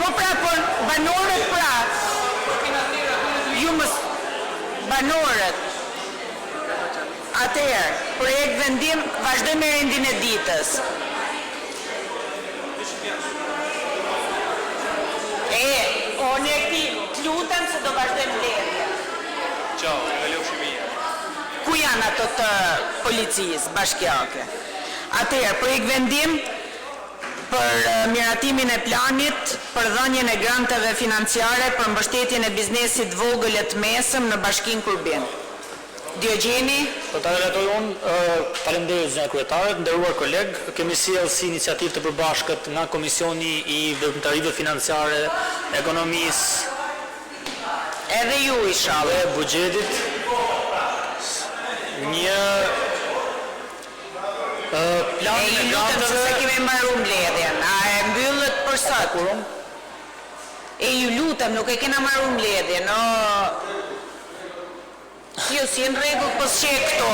Po pra, por banorët pra. Ju mës banorët. Atëherë, projekt vendim, vazhdoj me rendin e ditës. Unë e këti, të lutem se do vazhdojmë ledhje. Qau, nga leo shimia. Ku janë ato të policisë bashkjake? Atëherë, projekt vendim për miratimin e planit, për dhënien e granteve financiare, për mbështetjen e biznesit vogël e të mesëm në bashkinë Kurbin. Diogjeni? Po ta relatoj unë, faleminderit zënë kryetaret, nderuar koleg, kemi sjellë si iniciativë të përbashkët nga Komisioni i Veprimtarive Financiare, Ekonomisë, edhe ju inshallah, dhe buxhetit, një plan e lutem se kemi mbaruar mbledhjen. A e mbyllët për sot? E ju lutem, nuk e kena mbaruar mbledhjen. Jo, si në rregull, po s'qe këto.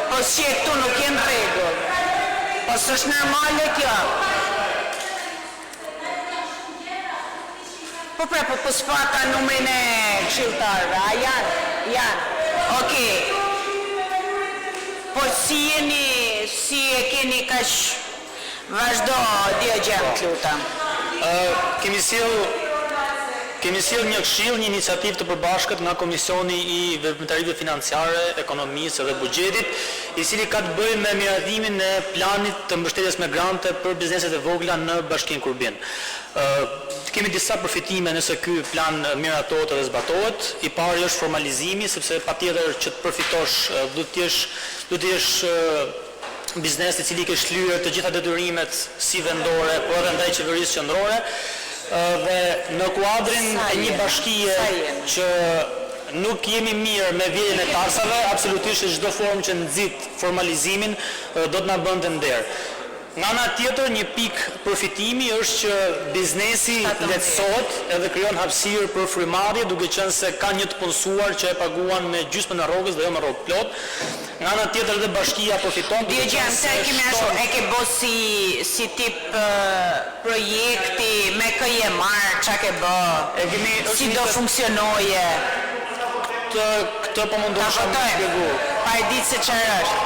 Po s'qe këto nuk jenë rregull. Po s'është normale kjo. Po pra, po s'pata numrin e këshilltarëve, a janë? Janë. Okej. Po si jeni, si e keni kaq vazhdo Diogjen, të lutem. Kemi kemi sjell një këshill, një iniciativë të përbashkët nga Komisioni i Veprimtarive Financiare, Ekonomisë dhe Buxhetit, i cili ka të bëjë me miratimin e planit të mbështetjes me grante për bizneset e vogla në Bashkinë Kurbin. Kemi disa përfitime nëse ky plan miratohet dhe zbatohet. I pari është formalizimi, sepse patjetër që të përfitosh duhet të jesh biznes i cili ke shlyer të gjitha detyrimet si vendore, por edhe ndaj qeverisë qendrore, dhe në kuadrin e një bashkie që nuk jemi mirë me vjedhjen e taksave, absolutisht çdo formë që nxit formalizimin do të na bënte nder. Nga ana tjetër, një pikë përfitimi është që biznesi lehtësohet edhe krijon hapësirë për frymarrje, duke qenë se ka një të punësuar që e paguan me gjysmën e rrogës dhe jo me rrogë plot. Nga ana tjetër edhe bashkia përfiton. Djegjem, se e ke bë si tip projekti me KJMR, çka ke bë? Si do funksionoje? Këtë po mundohesha të shpjegoj. Pa e ditë se çfarë është.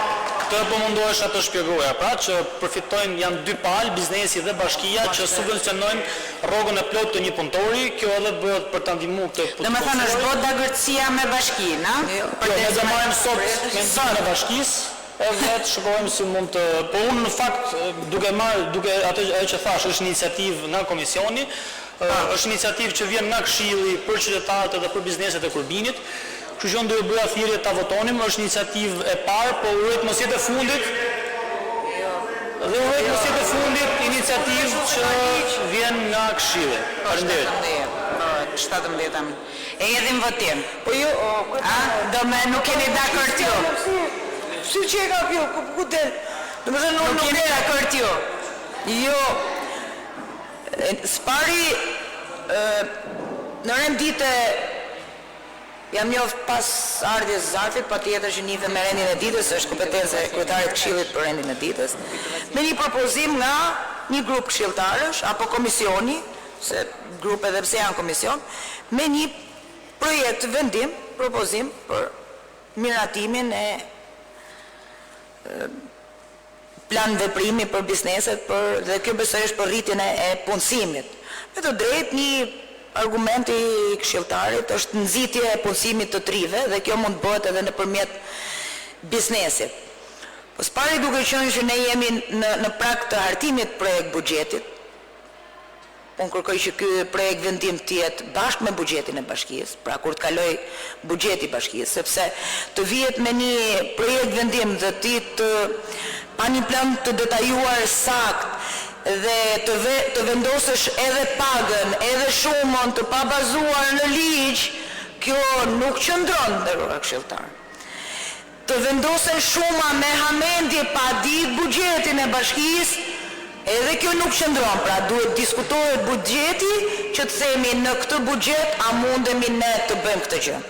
Këtë po mundohesha të shpjegoja, pra që përfitojnë janë dy palë, biznesi dhe bashkia që subvencionojnë rrogën e plot të një punëtori, kjo edhe bëhet për ta ndihmuar këtë. Domethënë është bot dagërcia me bashkinë, a? Jo, ne do marrim sot mendimin e bashkisë edhe të shikojmë si mund të, po unë në fakt duke atë që thash është iniciativë nga komisioni, është iniciativë që vjen nga Këshilli për qytetarët dhe për bizneset e Kurbinit. Kështu që do ju bëja thirrje ta votonim, është iniciativë e parë, po urojt mos jetë e fundit. Dhe urojt mos jetë e fundit iniciativë që vjen nga Këshilli. Faleminderit. 17-ën. E jedhim votim. Po jo, do me nuk keni dakord ju. Si që e ka kjo, ku del? Nuk keni dakord ju. Jo, s'pari në rendite jam njoft pas ardhjes Zarfit, pa tjetër që njëve me rendin e ditës, është kompetencë e kryetarit Këshillit për rendin e ditës, me një propozim nga një grup këshilltarësh, apo komisioni, se grup edhe pse janë komision, me një projekt vendim, propozim për miratimin e plan veprimi për bizneset, dhe kjo besoj është për rritjen e punësimit. Me të drejt një argumenti i këshilltarit është nxitje e punësimit të trive dhe kjo mund bëhet edhe nëpërmjet biznesit. Po s'pari duke qenë që ne jemi në prag të hartimit projekt buxhetit, unë kërkoj që ky projekt vendim të jetë bashkë me buxhetin e bashkisë, pra kur të kaloj buxheti i bashkisë, sepse të vihet me një projekt vendim dhe ti të pa një plan të detajuar sakt dhe të vendosësh edhe pagën, edhe shumën të pa bazuar në ligj, kjo nuk qëndron ndërora këshilltar. Të vendosen shuma me hamendje pa ditë buxhetin e bashkisë, edhe kjo nuk qëndron, pra duhet diskutohet buxheti që të themi në këtë buxhet a mundemi ne të bëjmë këtë gjë.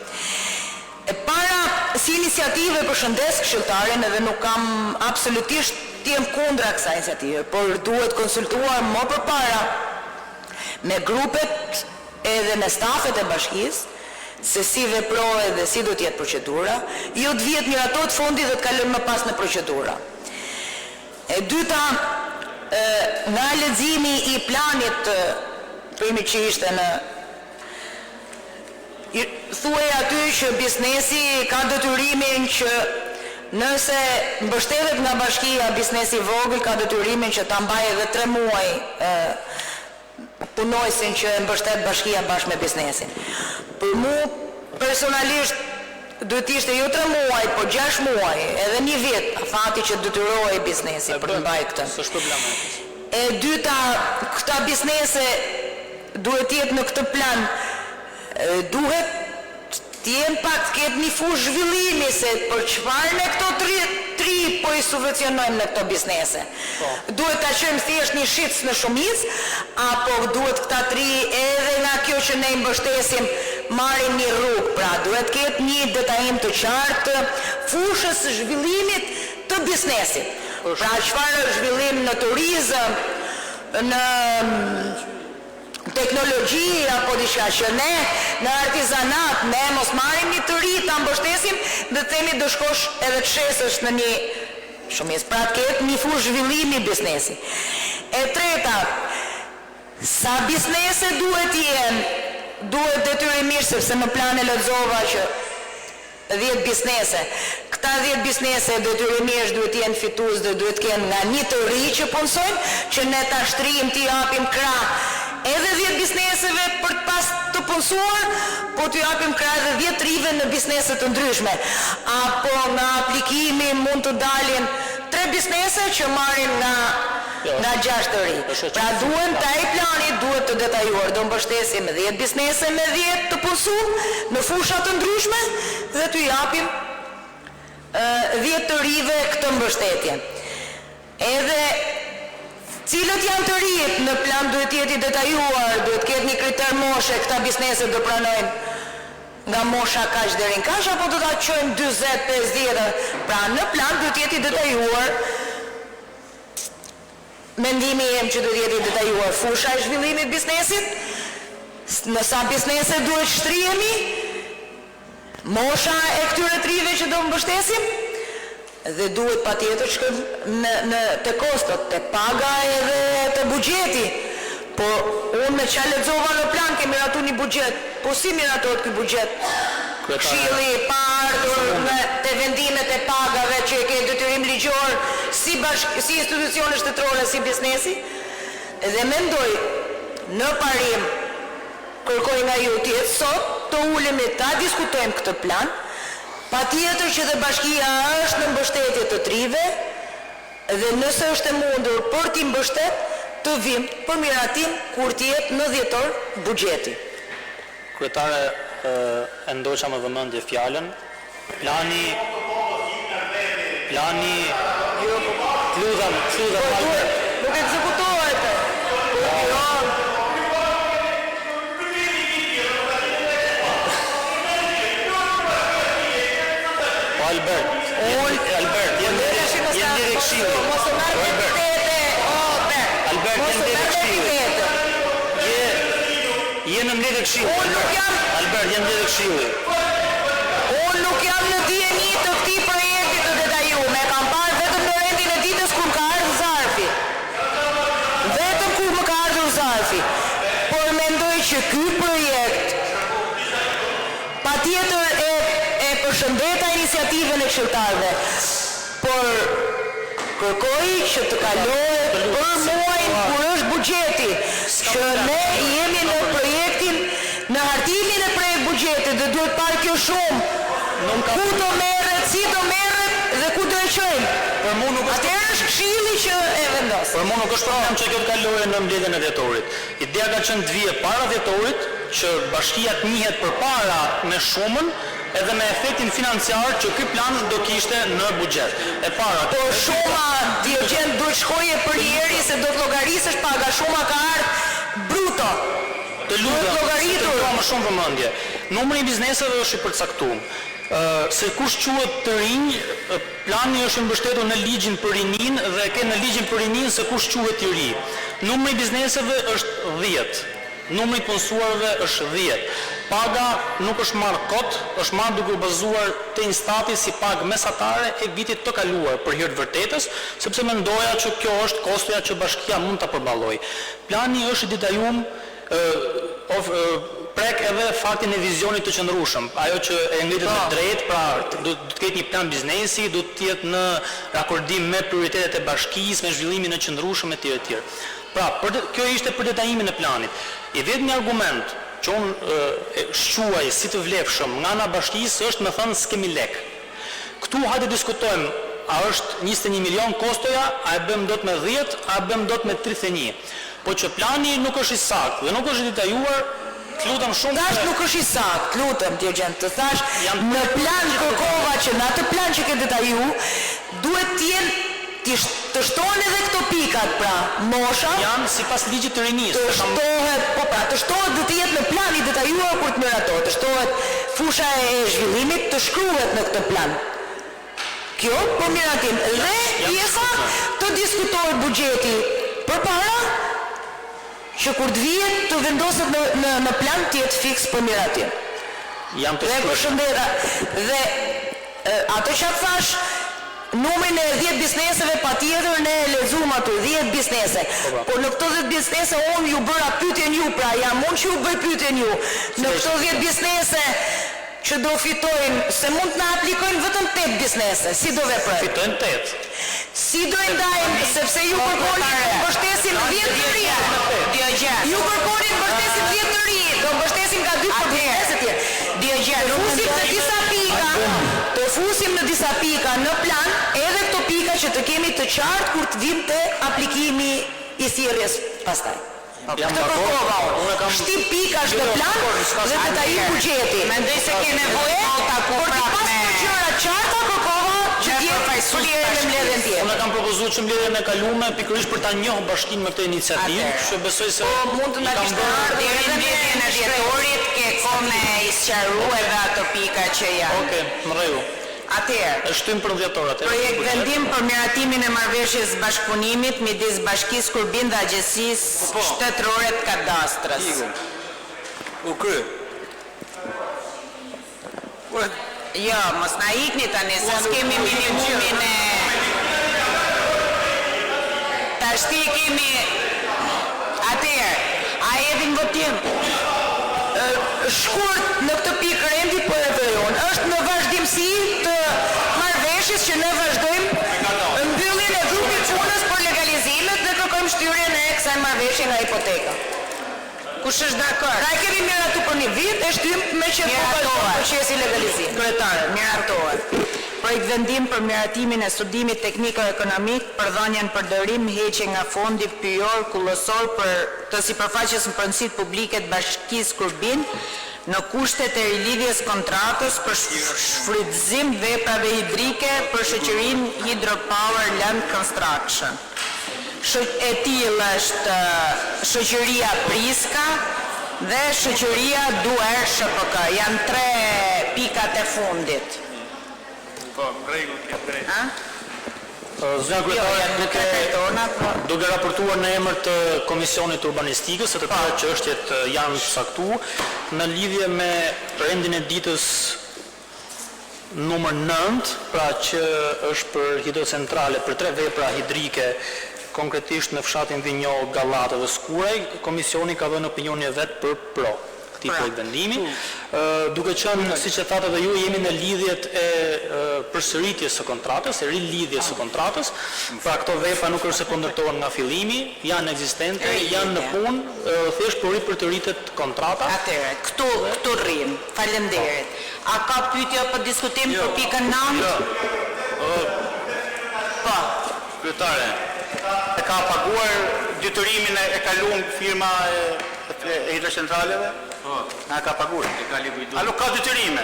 E para, si iniciative përshëndes këshilltarin edhe nuk kam absolutisht të jem kundra kësaj iniciative, por duhet konsultuar më përpara me grupet edhe me stafet e bashkisë, se si veprohet dhe si do të jetë procedura, jo të vihet miratot fondi dhe të kalojmë më pas në procedura. E dyta, nga leximi i planit primi që ishte në thuaj aty që biznesi ka detyrimin që nëse mbështetet nga bashkia biznesi vogël ka detyrimin që ta mbajë edhe 3 muaj punojësin që mbështet bashkia bashkë me biznesin. Për mu personalisht duhet ishte jo 3 muaj, po 6 muaj, edhe 1 vit, fati që detyrohej biznesi për të mbajë këtë. E dyta, këta biznese duhet jetë në këtë plan, duhet t'jen pak t'ket një fushë zhvillimi se për çfarë me këto tri po i subvencionojmë në këto biznese. Duhet ta qojmë thjesht një shitës në shumicë, apo duhet këta 3 edhe nga kjo që ne i mbështesim marrin një rrugë, pra duhet ketë një detajim të qartë fushës zhvillimit të biznesit. Pra çfarë është zhvillim në turizëm, në teknologji apo diçka që ne në artizanat ne mos marrim një të ri ta mbështesim dhe themi do shkosh edhe të shesësh në një shumicë, pra të ketë një fushë zhvillimi i biznesit. E treta, sa biznese duhet jenë duhet detyrimisht, sepse në plan e lexova që 10 biznese. Këta 10 biznese detyrimisht duhet jenë fitues dhe duhet kenë nga një të ri që punsojnë, që ne ta shtrijim t'i japim krah edhe 10 bizneseve për të pas të punsuar, po t'ju japim krah edhe 10 rive në biznese të ndryshme. Apo nga aplikimi mund të dalin 3 biznese që marrin nga 6 të ri. Pra duhen të ai plani duhet të detajuar, do mbështesim 10 biznese me 10 të punsuar në fusha të ndryshme dhe t'ju japim 10 të rive këtë mbështetje. Edhe cilët janë të rinjt në plan duhet jeti detajuar, duhet ketë një kriter moshe, këta biznese do pranojnë nga mosha kaq deri në kaq, apo do ta çojmë 40-50. Pra në plan duhet jeti detajuar. Mendimi jem që duhet jeti detajuar fusha e zhvillimit biznesit, në sa biznese duhet shtrihemi, mosha e këtyre trive që do mbështesim, dhe duhet patjetër shkojmë te kostot, te paga edhe te buxheti. Po unë me çfarë lexova në plan kemi miratu një buxhet. Po si miratohet ky buxhet? Këshilli i parë te vendimet e pagave që e ke detyrim ligjor si institucione shtetërore, si biznesi. Dhe mendoj në parim kërkoj nga ju tjetë sot të ulemi ta diskutojmë këtë plan. Patjetër që dhe bashkia është në mbështetje të trive dhe nëse është e mundur për t'i mbështet të vim për miratim kur t'jetë në dhjetor buxheti. Kryetare, e ndoqa më vëmendje fjalën. Plani Kluzam nuk ekzekutohet. Albert, jenë direk këshilli. Albert, jenë direk këshilli. Jenë në direk këshilli. Albert, jenë direk këshilli. Unë nuk jam në dijeni të këtij projekti të detajuar. Me kam parë vetëm në rendin e ditës kur ka ardhur zarfi. Vetëm kur më ka ardhur zarfi. Por mendoj që ky projekt patjetër e përshëndeta iniciativën e këshilltarëve, por kërkoj që të kalohet për muajin kur është buxheti, që ne jemi në projektin, në hartimin e projekt buxhetit dhe duhet parë kjo shumë, ku do merret, si do merret dhe ku do e çojmë. Atëherë është këshilli që e vendos. Për mua nuk është problem që kjo të kalojë në mbledhjen e dhjetorit. Ideja ka qenë të vijë para dhjetorit, që bashkia të njihet përpara me shumën edhe me efektin financiar që ky plan do kishte në buxhet. E para, po shuma Diogen duhet shkoje për njeri se do të llogarisësh paga, shuma ka ardhur bruto. Të llogaritur më shumë vëmendje. Numri i bizneseve është i përcaktuar. Se kush quhet të rinj, plani është mbështetur në ligjin për rinin dhe ke në ligjin për rinin se kush quhet i ri. Numri i bizneseve është 10. Numri i punësuarve është 10. Paga nuk është marrë kot, është marrë duke u bazuar te Instati si pagë mesatare e vitit të kaluar për hir të vërtetës, sepse mendoja që kjo është kostoja që bashkia mund ta përballojë. Plani është i detajuar, prek edhe faktin e vizionit të qëndrueshëm. Ajo që e ngritet në drejt, pra do të ketë një plan biznesi, do të jetë në rakordim me prioritetet e bashkisë, me zhvillimin e qëndrueshëm etj etj. Pra, kjo ishte për detajimin e planit. I vetmi argument që unë shquaj si të vlefshëm nga ana bashkisë është me thënë s'kemi lek. Këtu hajde diskutojmë, a është 21 milion kostoja, a e bëm dot me 10, a e bëm dot me 31. Po që plani nuk është i saktë dhe nuk është i detajuar, lutem shumë. Tash nuk është i saktë, lutem Diogen, të thash në plan kërkova që në atë plan që ke detajuar duhet të jenë të shtohen edhe këto pikat, pra, mosha janë sipas ligjit të rinisë. Të shtohet, po pra, të shtohet do të jetë në plan i detajuar kur të miratohet, të shtohet fusha e zhvillimit, të shkruhet në këtë plan. Kjo po miratim. Dhe pjesa të diskutohet buxheti përpara që kur të vihet të vendoset në plan të jetë fiks për miratim. Jam të përshëndeta. Dhe ato që thash numrin e 10 bizneseve patjetër ne e lexuam aty 10 biznese. Po në këto 10 biznese unë ju bëra pyetjen ju, pra jam unë që ju bëj pyetjen ju. Në këto 10 biznese që do fitojnë, se mund të na aplikojnë vetëm 8 biznese, si do veprojnë? Fitojnë 8. Si do i ndajmë, sepse ju kërkoni mbështesin 10 të ri. Ju kërkoni mbështesin 10 të ri, do mbështesim nga 2 për biznese tjerë. Të fusim në disa pika në plan, edhe këto pika që të kemi të qartë kur të vim të aplikimi i thirrjes pastaj. Këtë kërkova unë. Shtip pikash në plan dhe të tajim buxheti. Mendoj se ke nevojë por të pas të gjëra qarta kërkova që t'jetë përlirë në mbledhjen tjetër. Unë kam propozuar që mbledhjen e kaluame pikërisht për ta njohur bashkinë me këtë iniciativë, që besoj se mund të na kishte ardhur deri në mbledhjen e dhjetorit ke kohë me isqaruar edhe ato pika që janë. Okej, në rregull. Atëherë, e shtym për dhjetorat. Projekt vendim për miratimin e marrëveshjes bashkëpunimit midis Bashkisë Kurbin dhe Agjencisë Shtetërore të Kadastrës. U kry. Jo, mos na ikni tani, se s'kemi minimumin e... Tashti kemi... Atëherë, a jepin votim? Shkurt në këtë pikë rendi po e vëjon. Është në vazhdimsi të marrëveshjes që ne vazhdojmë mbylljen e grupit punës për legalizimet dhe kërkojmë shtyrjen e kësaj marrëveshje nga hipoteka. Kush është dakord? Pra kemi miratu për një vit e shtym me që po vazhdojmë procesi legalizim. Kryetare, miratohet. Projekt vendim për miratimin e studimit tekniko-ekonomik për dhënien përdërim heqje nga fondi pyjor kullësor për të sipërfaqes në pronësitë publike të Bashkisë Kurbin në kushtet e rilidhjes kontratës për shfrytëzim veprave hidrike për shoqërinë Hydropower Land Construction. E tillë është shoqëria Priska dhe shoqëria Duer SHPK. Janë 3 pikat e fundit. Po, rregull kjo drejt. Zënë kryetare, duke raportuar në emër të Komisionit Urbanistikës, së të tërë që është janë saktu, në lidhje me rendin e ditës numër 9, pra që është për hidrocentrale, për 3 vepra hidrike, konkretisht në fshatin Vinjol, Gallatë dhe Skuraj, Komisioni ka dhënë opinionin e vet për pro këtij projekt vendimi. Duke qenë, siç e thatë edhe ju, jemi në lidhjet e përsëritjes së kontratës, e rilidhjes së kontratës. Pra këto vepra nuk është se po ndërtohen nga fillimi, janë ekzistente, janë në punë, thjesht për të rritet kontrata. Atëherë, këtu rrim. Faleminderit. A ka pyetje për diskutim për pikën 9? Po. Kryetare, e ka paguar detyrimin e kaluar firma e hidrocentraleve? Na ka paguar. A nuk ka detyrime?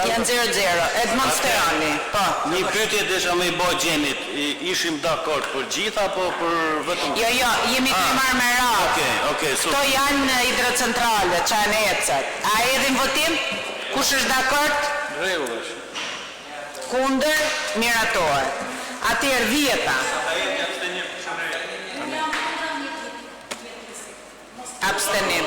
Janë 0-0. Edmond Stojani. Po. Një pyetje desha me i bë Gjenit. Ishim dakord për gjitha apo për vetëm? Jo, jemi të marrë me radhë. Okej, Këto janë hidrocentrale, çanë ecat. A edhin votim? Kush është dakord? Rregull është. Kundër, miratohet. Atëherë vjeta. Abstenim.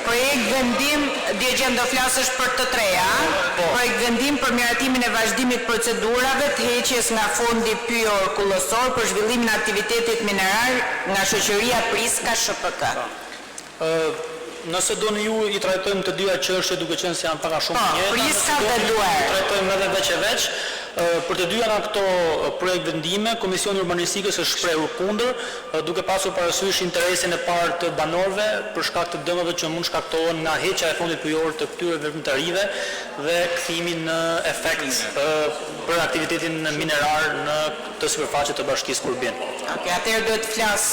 Projekt vendim, djegjem do flasësh për të treja. Projekt vendim për miratimin e vazhdimit procedurave të heqjes nga fondi pyjor kullësor për zhvillimin e aktivitetit minerar nga shoqëria Priska SHPK. Nëse doni ju i trajtojmë të dyja çështje duke qenë se janë pak a shumë të njëjta. Priska dhe Duer. I trajtojmë edhe veç e veç. Për të dyja nga këto projekt vendime, Komisioni Urbanistikës është shprehur kundër, duke pasur parasysh interesin e parë të banorëve për shkak të dëmeve që mund shkaktohen nga heqja e fondit pyjor të këtyre veprimtarive dhe kthimi në efekt për aktivitetin minerar në të sipërfaqe të Bashkisë Kurbin. Okej, atëherë duhet të flas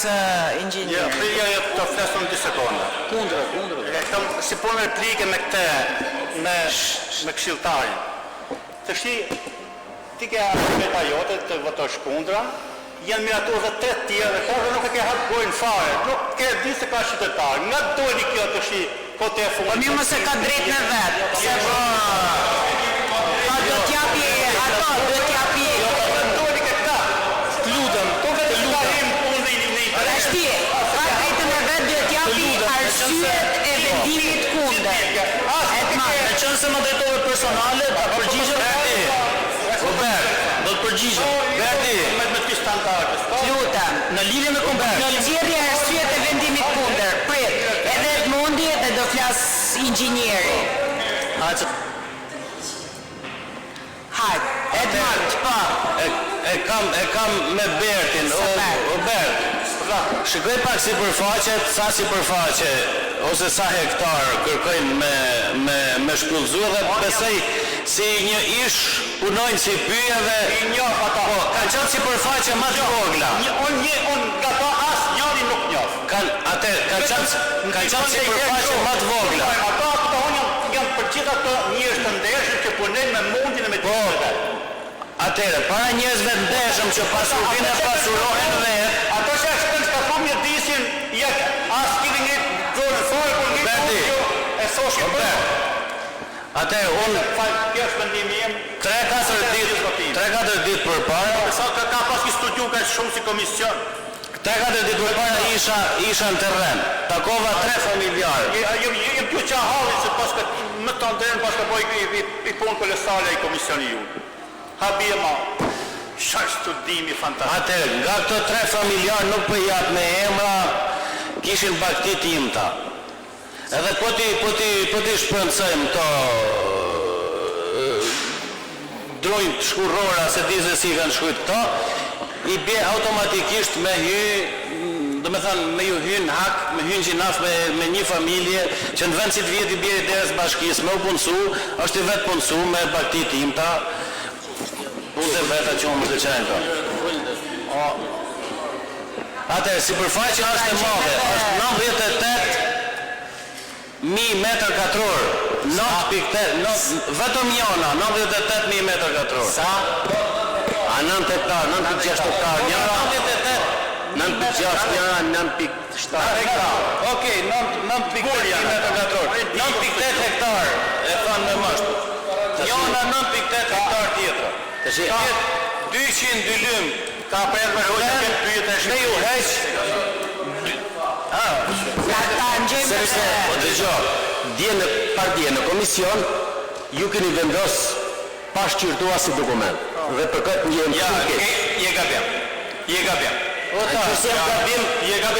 inxhinieri. Jo, të flasë në 2 sekonda. Kundër. Si punë replike me këtë, me këshilltarin. Të shi, ti ke argumenta jote të votosh kundra, janë miratuar dhe 3 tjerë dhe por nuk e ke hapë gojën fare. Nuk ke di se ka qytetar. Nga dojni kjo të shi, po të e fundit. Po mirë mos e ka drejt në vetë. Pse po... Do t'japi ato, do t'japi... Dojni ke këta. Lutem, Ashti, ka drejtën e vetë do t'japi arsyet e vendimit kundër. Në qënë se më drejtove personale, ta përgjigjem Robert, do të përgjigjem. Verdi, me të kishtë standardet. Lutem. në lidhje me kompetencën. Zgjedhja e arsyet e vendimit kundër. Prit, edhe Edmondi dhe do flas inxhinieri. Hajt, Edmond, po. E kam me Bertin, o Bert. Shikoj pak sa sipërfaqe ose sa hektar kërkojnë me shpëllzu dhe besoj si një ish punojnë si pyjeve. Po, kanë qenë sipërfaqe më të vogla. Unë nga ta asë njëri nuk njof. Kanë qenë sipërfaqe më të vogla. Ata këta unë jam për gjitha të njërës të ndeshën që punojnë me mundin e me të gjithë. Atere, para njerëzve të ndeshëm që pasurin e pasurohen dhe ato që shkën që ka thumë një disin, asë kini një zonë sore, kur një e soshë për. Atere, unë 3-4 ditë për para. Sa ka pas ki studiu ka shumë si komision. 3-4 ditë për para isha në terren. Takova 3 familjarë. Jem t'ju që halin se pas ka më të ndërën, pas ka boj i punë kolesale i komisioni ju. Habie ma, shash studimi fantastik. Atere, nga këto 3 familjarë nuk për jatë me emra, kishin bakti timta. Edhe po ti shpërëndësojmë to drojnë shkurrora se di se si kanë shkujt këto, i bje automatikisht me do me thanë me ju hynë hak, me hynë gjinaf me një familje që në vend si të vjetë i bje i deres bashkis me u punësu, është i vetë punësu me bakti timta, punët e veta që unë më të qenë ka. Ate, si përfaqe është e madhe, është 98.000 metër katror, 9.8, vetëm jona, 98.000 metër katror. Sa? A 9 hektar, 9.6 hektar, njëra? 9.6 njëra, 9.7 hektar. Okej, 9.8 metër katror. 9.8 hektar, e thanë me mashtu. Jona 9.8 hektar tjetër. 200 dylym ka për me hoqë këtë pyjët e shkë. Ne ju heqë. Sepse, dje në komision, ju keni vendos pa shqyrtua si dokument. Dhe për këtë një më shumë Je gabim. Je gabim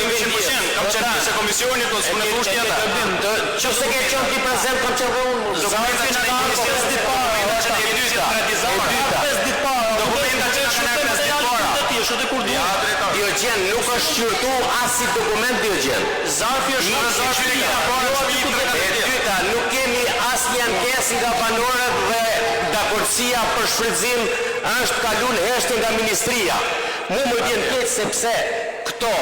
100%. Kam qenë se komisionit, do s'më në fush tjeta. Që se ke qenë ti prezent, kam qenë dhe unë. Dokumentat që në 5 ditë para, e dyta. Dokumentat që në 5 ditë para. Diogen nuk është shqyrtu as si dokument Diogen. Zarfi është në zarfi e dyta, nuk kemi as një ankesë nga banorët dhe dakordësia për shfrytëzim është kalun heshtë nga ministria. Mu më vjen keq sepse këto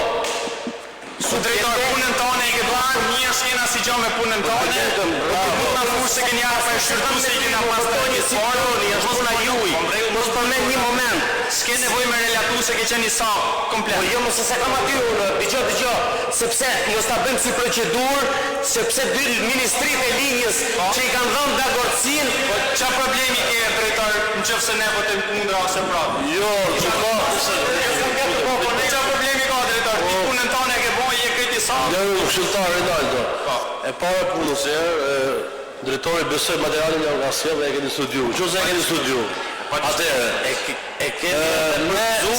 drejtor punën tonë i këtë banë, një shkena si gjo me punën tonë, nuk në fushë se kënja fa e shërtu se i këna pas të një sporoni, është puna juj, mos përmen një moment, s'ke nevoj me relatu se ke qenë një sa komplet. Po jo, mëse se kam aty unë, digjo, sepse mos ta bëjmë si procedur, sepse dy ministrit e linjës që i kanë dhënë dakordësin, qa problemi ke drejtor në qëfë se ne votim kundra ose prapë? Jo, që ka... Qa problemi ka drejtor, ti punën tonë e ke bojë, je këti sa? Në këshilltar Rinaldo, e para punës drejtori besoj materialin nga sjell dhe e keni studiu. Qose e keni studiu. Atëherë, e keni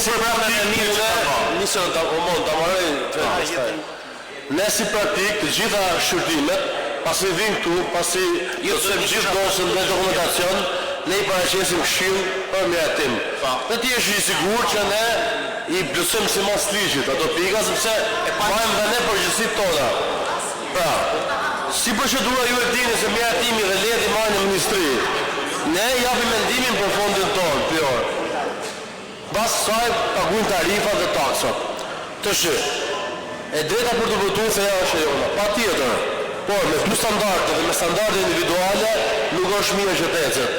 për praktike e mirë, nisën ta komon, ta marrë. Ne si praktik të gjitha shërbimet, pasi vinë këtu, pasi jo të gjithë dosën dhe dokumentacion, ne i paraqesim këshill për miratim. Dhe ti je i sigurt që ne i plotësojmë sipas ligjit ato pika sepse e pajmë dhe ne përgjegjësitë tona. Pra, si procedura ju e dini se miratimi dhe leti marrë në ministri, ne japim mendimin për fondin tonë, pior. Bas saj paguajnë tarifat dhe taksat. Të shi, e drejta për të votuar feja është e jona, pa tjetër. Por me dy standarde dhe me standarde individuale nuk është mirë që të ecet.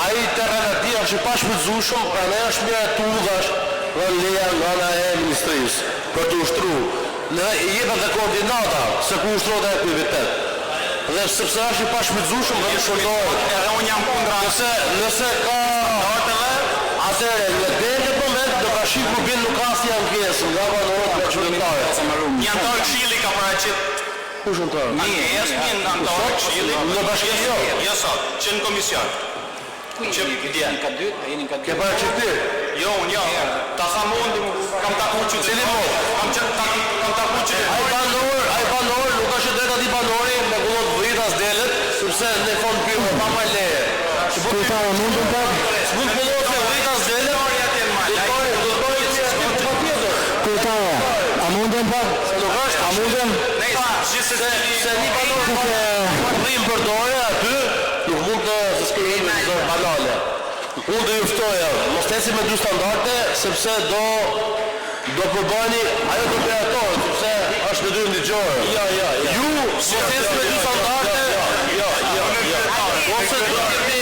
Ai terrenati është i pashpëtzueshëm, pra ne është mirë të udhash dhe leja nga ana e ministrisë për të ushtruar. Ne jepet dhe koordinata se ku ushtrohet ai aktivitet. Dhe sepse është i pashpëtzueshëm dhe shkollohet. Edhe unë jam kundra. Nëse ka atëre në deri moment do ka shih ku bin nuk ka si ankesë nga banorët me qytetarët. Një antar këshilli ka paraqit Kush antar? Një antar këshillit. Në bashkësi jo. Jo sot, që në komision. Që vjen ka dy, jeni ka dy. Ke para çifti? Jo, unë jo. Ta sa mundi kam takuar qytetarë. Kam takuar qytetarë. Ai banor, nuk ka që drejta di banori me gullot vritas delet, sepse në fond pyetje pa më leje. Kujtare mundun pak. Mund gullot me vritas delet. Kujtare, a mundem pak? Nuk është, a mundem? Se një banor rrim për dore aty, nuk mund të skrimi në zërë banale. Unë të juftoja, mos tesi me dy standarte, sepse do përbani, ajo të bëja to, sepse është në dy ndiqore. Ju, mos tesi me dy standarte, ose do të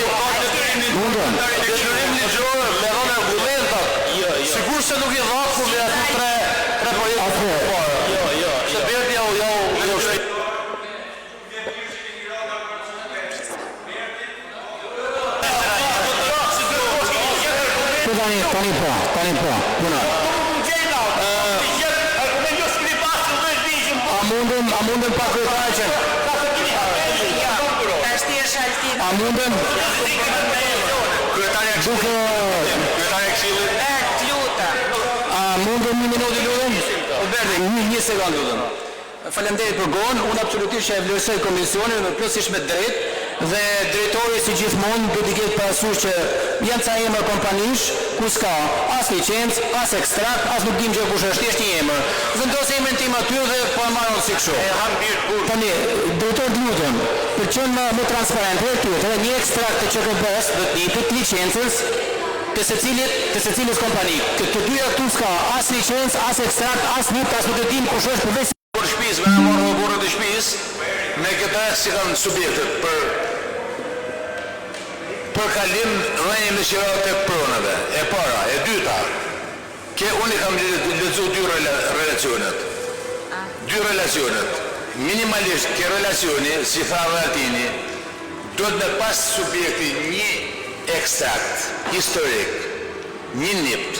detyrim ligjore me dhënë argumentat, sigur se nuk i dhaku me aty tre projekte parë. Se Berti jau shpejt. Tani po, puna. A mundem pak kryetare a mundem kryetare e këshillit. A mundem një minutë lutem? Alberti, një sekondë lutem. Faleminderit për gojën, unë absolutisht e vlerësoj komisionin dhe plotësisht me drejtë dhe drejtori si gjithmonë do të ketë parasysh që janë ca emër kompanish ku s'ka as licencë, as ekstrakt, as nuk dim gjë kush është, thjesht një emër. Vendos emrin tim aty dhe po e marrën si kështu. Tani, drejtor lutem, për të qenë më transparent tjetër, një ekstrakt të QKB-s do të jepet licencës të secilës kompani. Të dyja këtu s'ka as licencë, as ekstrakt, as NIP, as nuk e dim kush është përveç Por shtëpis, me në marrë dhe borët e shtëpis, me këta si kanë subjektet për kalim rënjë me qirat e pronave. E para, e dyta, unë i kam lezu dy relacionet. Minimalisht, ke relacioni, si tha Valtini, do të me pas subjekti një ekstrakt, historik, një nipt.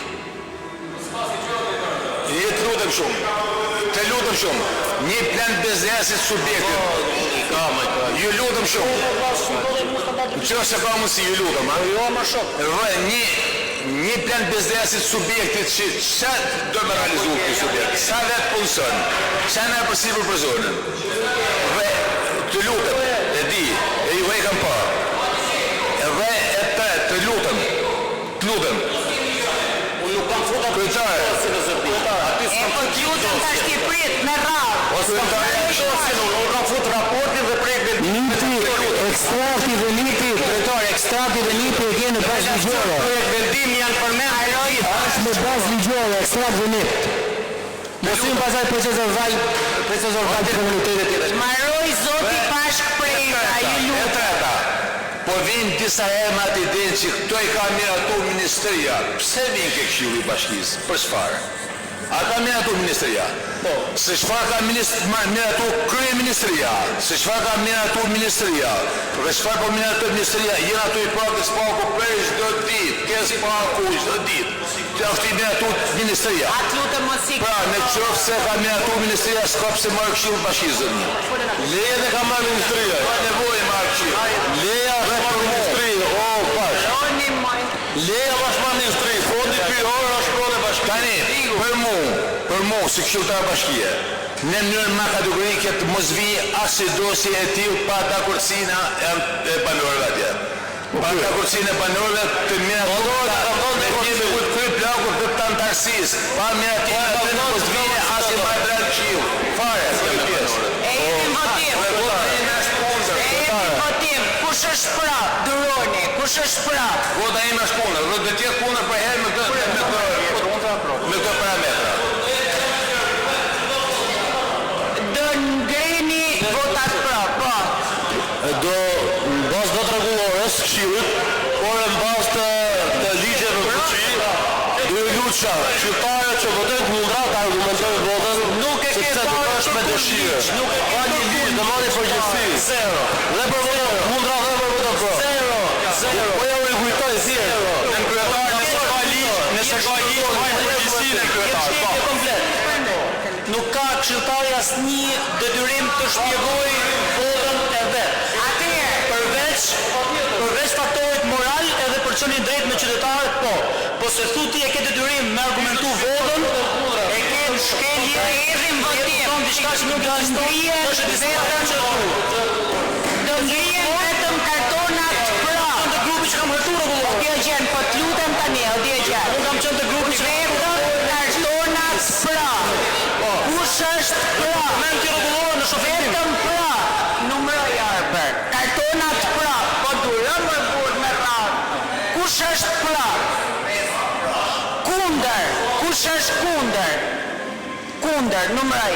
Të lutëm shumë, një plan biznesit subjektit. Ju lutëm shumë. Që se ka mundësi, ju lutëm, një plan biznesit subjektit që që do me realizu këtë subjekt, sa vetë punëson, që në e përsipër për zonën. Të lutëm, e di, e ju e kam parë. Dhe e tre, të lutëm. Unë nuk kam futa kujtare. E po t'lutëm ta Shqipërit me radhë. Unë kam fut raportin dhe projektin. Ekstrakti dhe NIP-i, drejtor, ekstrakti dhe NIP-i e gjenë në bazë ligjore. Projekt vendim janë përmend. Është në bazë ligjore, ekstrakt dhe NIP. Mosim pasaj procesor vaj të komunitetet tjetër. Maroj zoti Pashk Prejta, ju lutem. Po vinë disa emrat i denë që këto i ka miratu ministria. Pse vinë ke këshilli i bashkisë? Për çfarë? A ka miratu ministria? Po. Se çfarë ka miratu krye ministria? Se çfarë ka miratu ministria? Dhe çfarë po miratu ministria? Jena ato i prakë spaku për çdo ditë, ke spaku çdo ditë. Kjo është i miratu ministria. Atë lutem mos ik. Pra, në qoftë se ka miratu ministria, s'ka pse marrë këshilli i bashkisë. Leja dhe ka marrë ministria. Ka nevojë marrë këshilli. Leja dhe marrë ministri, Leja është marrë ministri, fondi pyetore është pronë bashkë. Tani, për mu, si këshilltar bashkie, në mënyrë ma kategorike të mos vi as dosje e tillë pa dakordsinë e banorëve atje. Pa dakordsinë e banorëve të miratuar me këtë plaku të tantarsisë. Pa miratuar të mos vi as i marrë këshill. Fare, kush është prap, duroni, kush është prap? Vota ime është punër, dhe dhe tjetë punër për herë me këtë parametra. Do ngreni votat prap, po. Do në bazë do të regulores këshillit, por në bazë të ligjeve fuqi, do ju luqa qytetarët që votojnë kundra të argumentojnë votën, sepse të është me dëshirë. Ka një ligjë të marrë i përgjithësi. Zero. Dhe për votën kundra dhe për votën pro. Zero. Po ja u i kujtoj zirë. Në kryetar nëse ka ligjë, ma i përgjithësi në kryetar. Nuk ka këshilltari asnjë detyrim të shpjegoj votën e vet. Përveç faktorit moral edhe për qenë drejt me qytetarët, po se thu ti e ke detyrim me argumentu votën, e ke në shkelje edhim votim. Diçka që nuk Do ngrihen vetëm kartonat pra. Të grupi që kam hërtu rregullohet. Kjo gjën, po të lutem tani, o dje gjë. Unë kam qenë të grupi që vetëm kartonat pra. Kush është pra? Dokumenti rregullohet në shoferim. Vetëm pra. Numëroj Arber. Kartonat pra. Po duron më burr me radhë. Kush është pra? Kundër. Kush është kundër? Kundër, numëroj.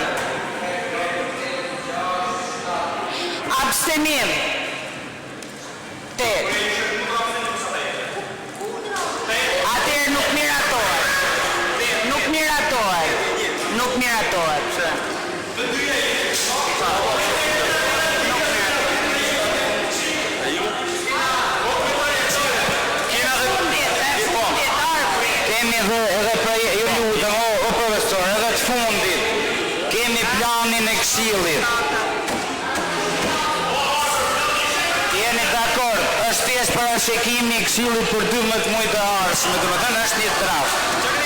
Abstenim. Atëherë nuk miratohet. Nuk miratohet. Nuk miratohet. Kemi edhe ju lutem, o profesor, edhe të fundit. Kemi planin e Këshillit. Jeni dakord, është thjesht parashikimi i Këshillit për 12 muaj të ardhshëm, domethënë është një draft.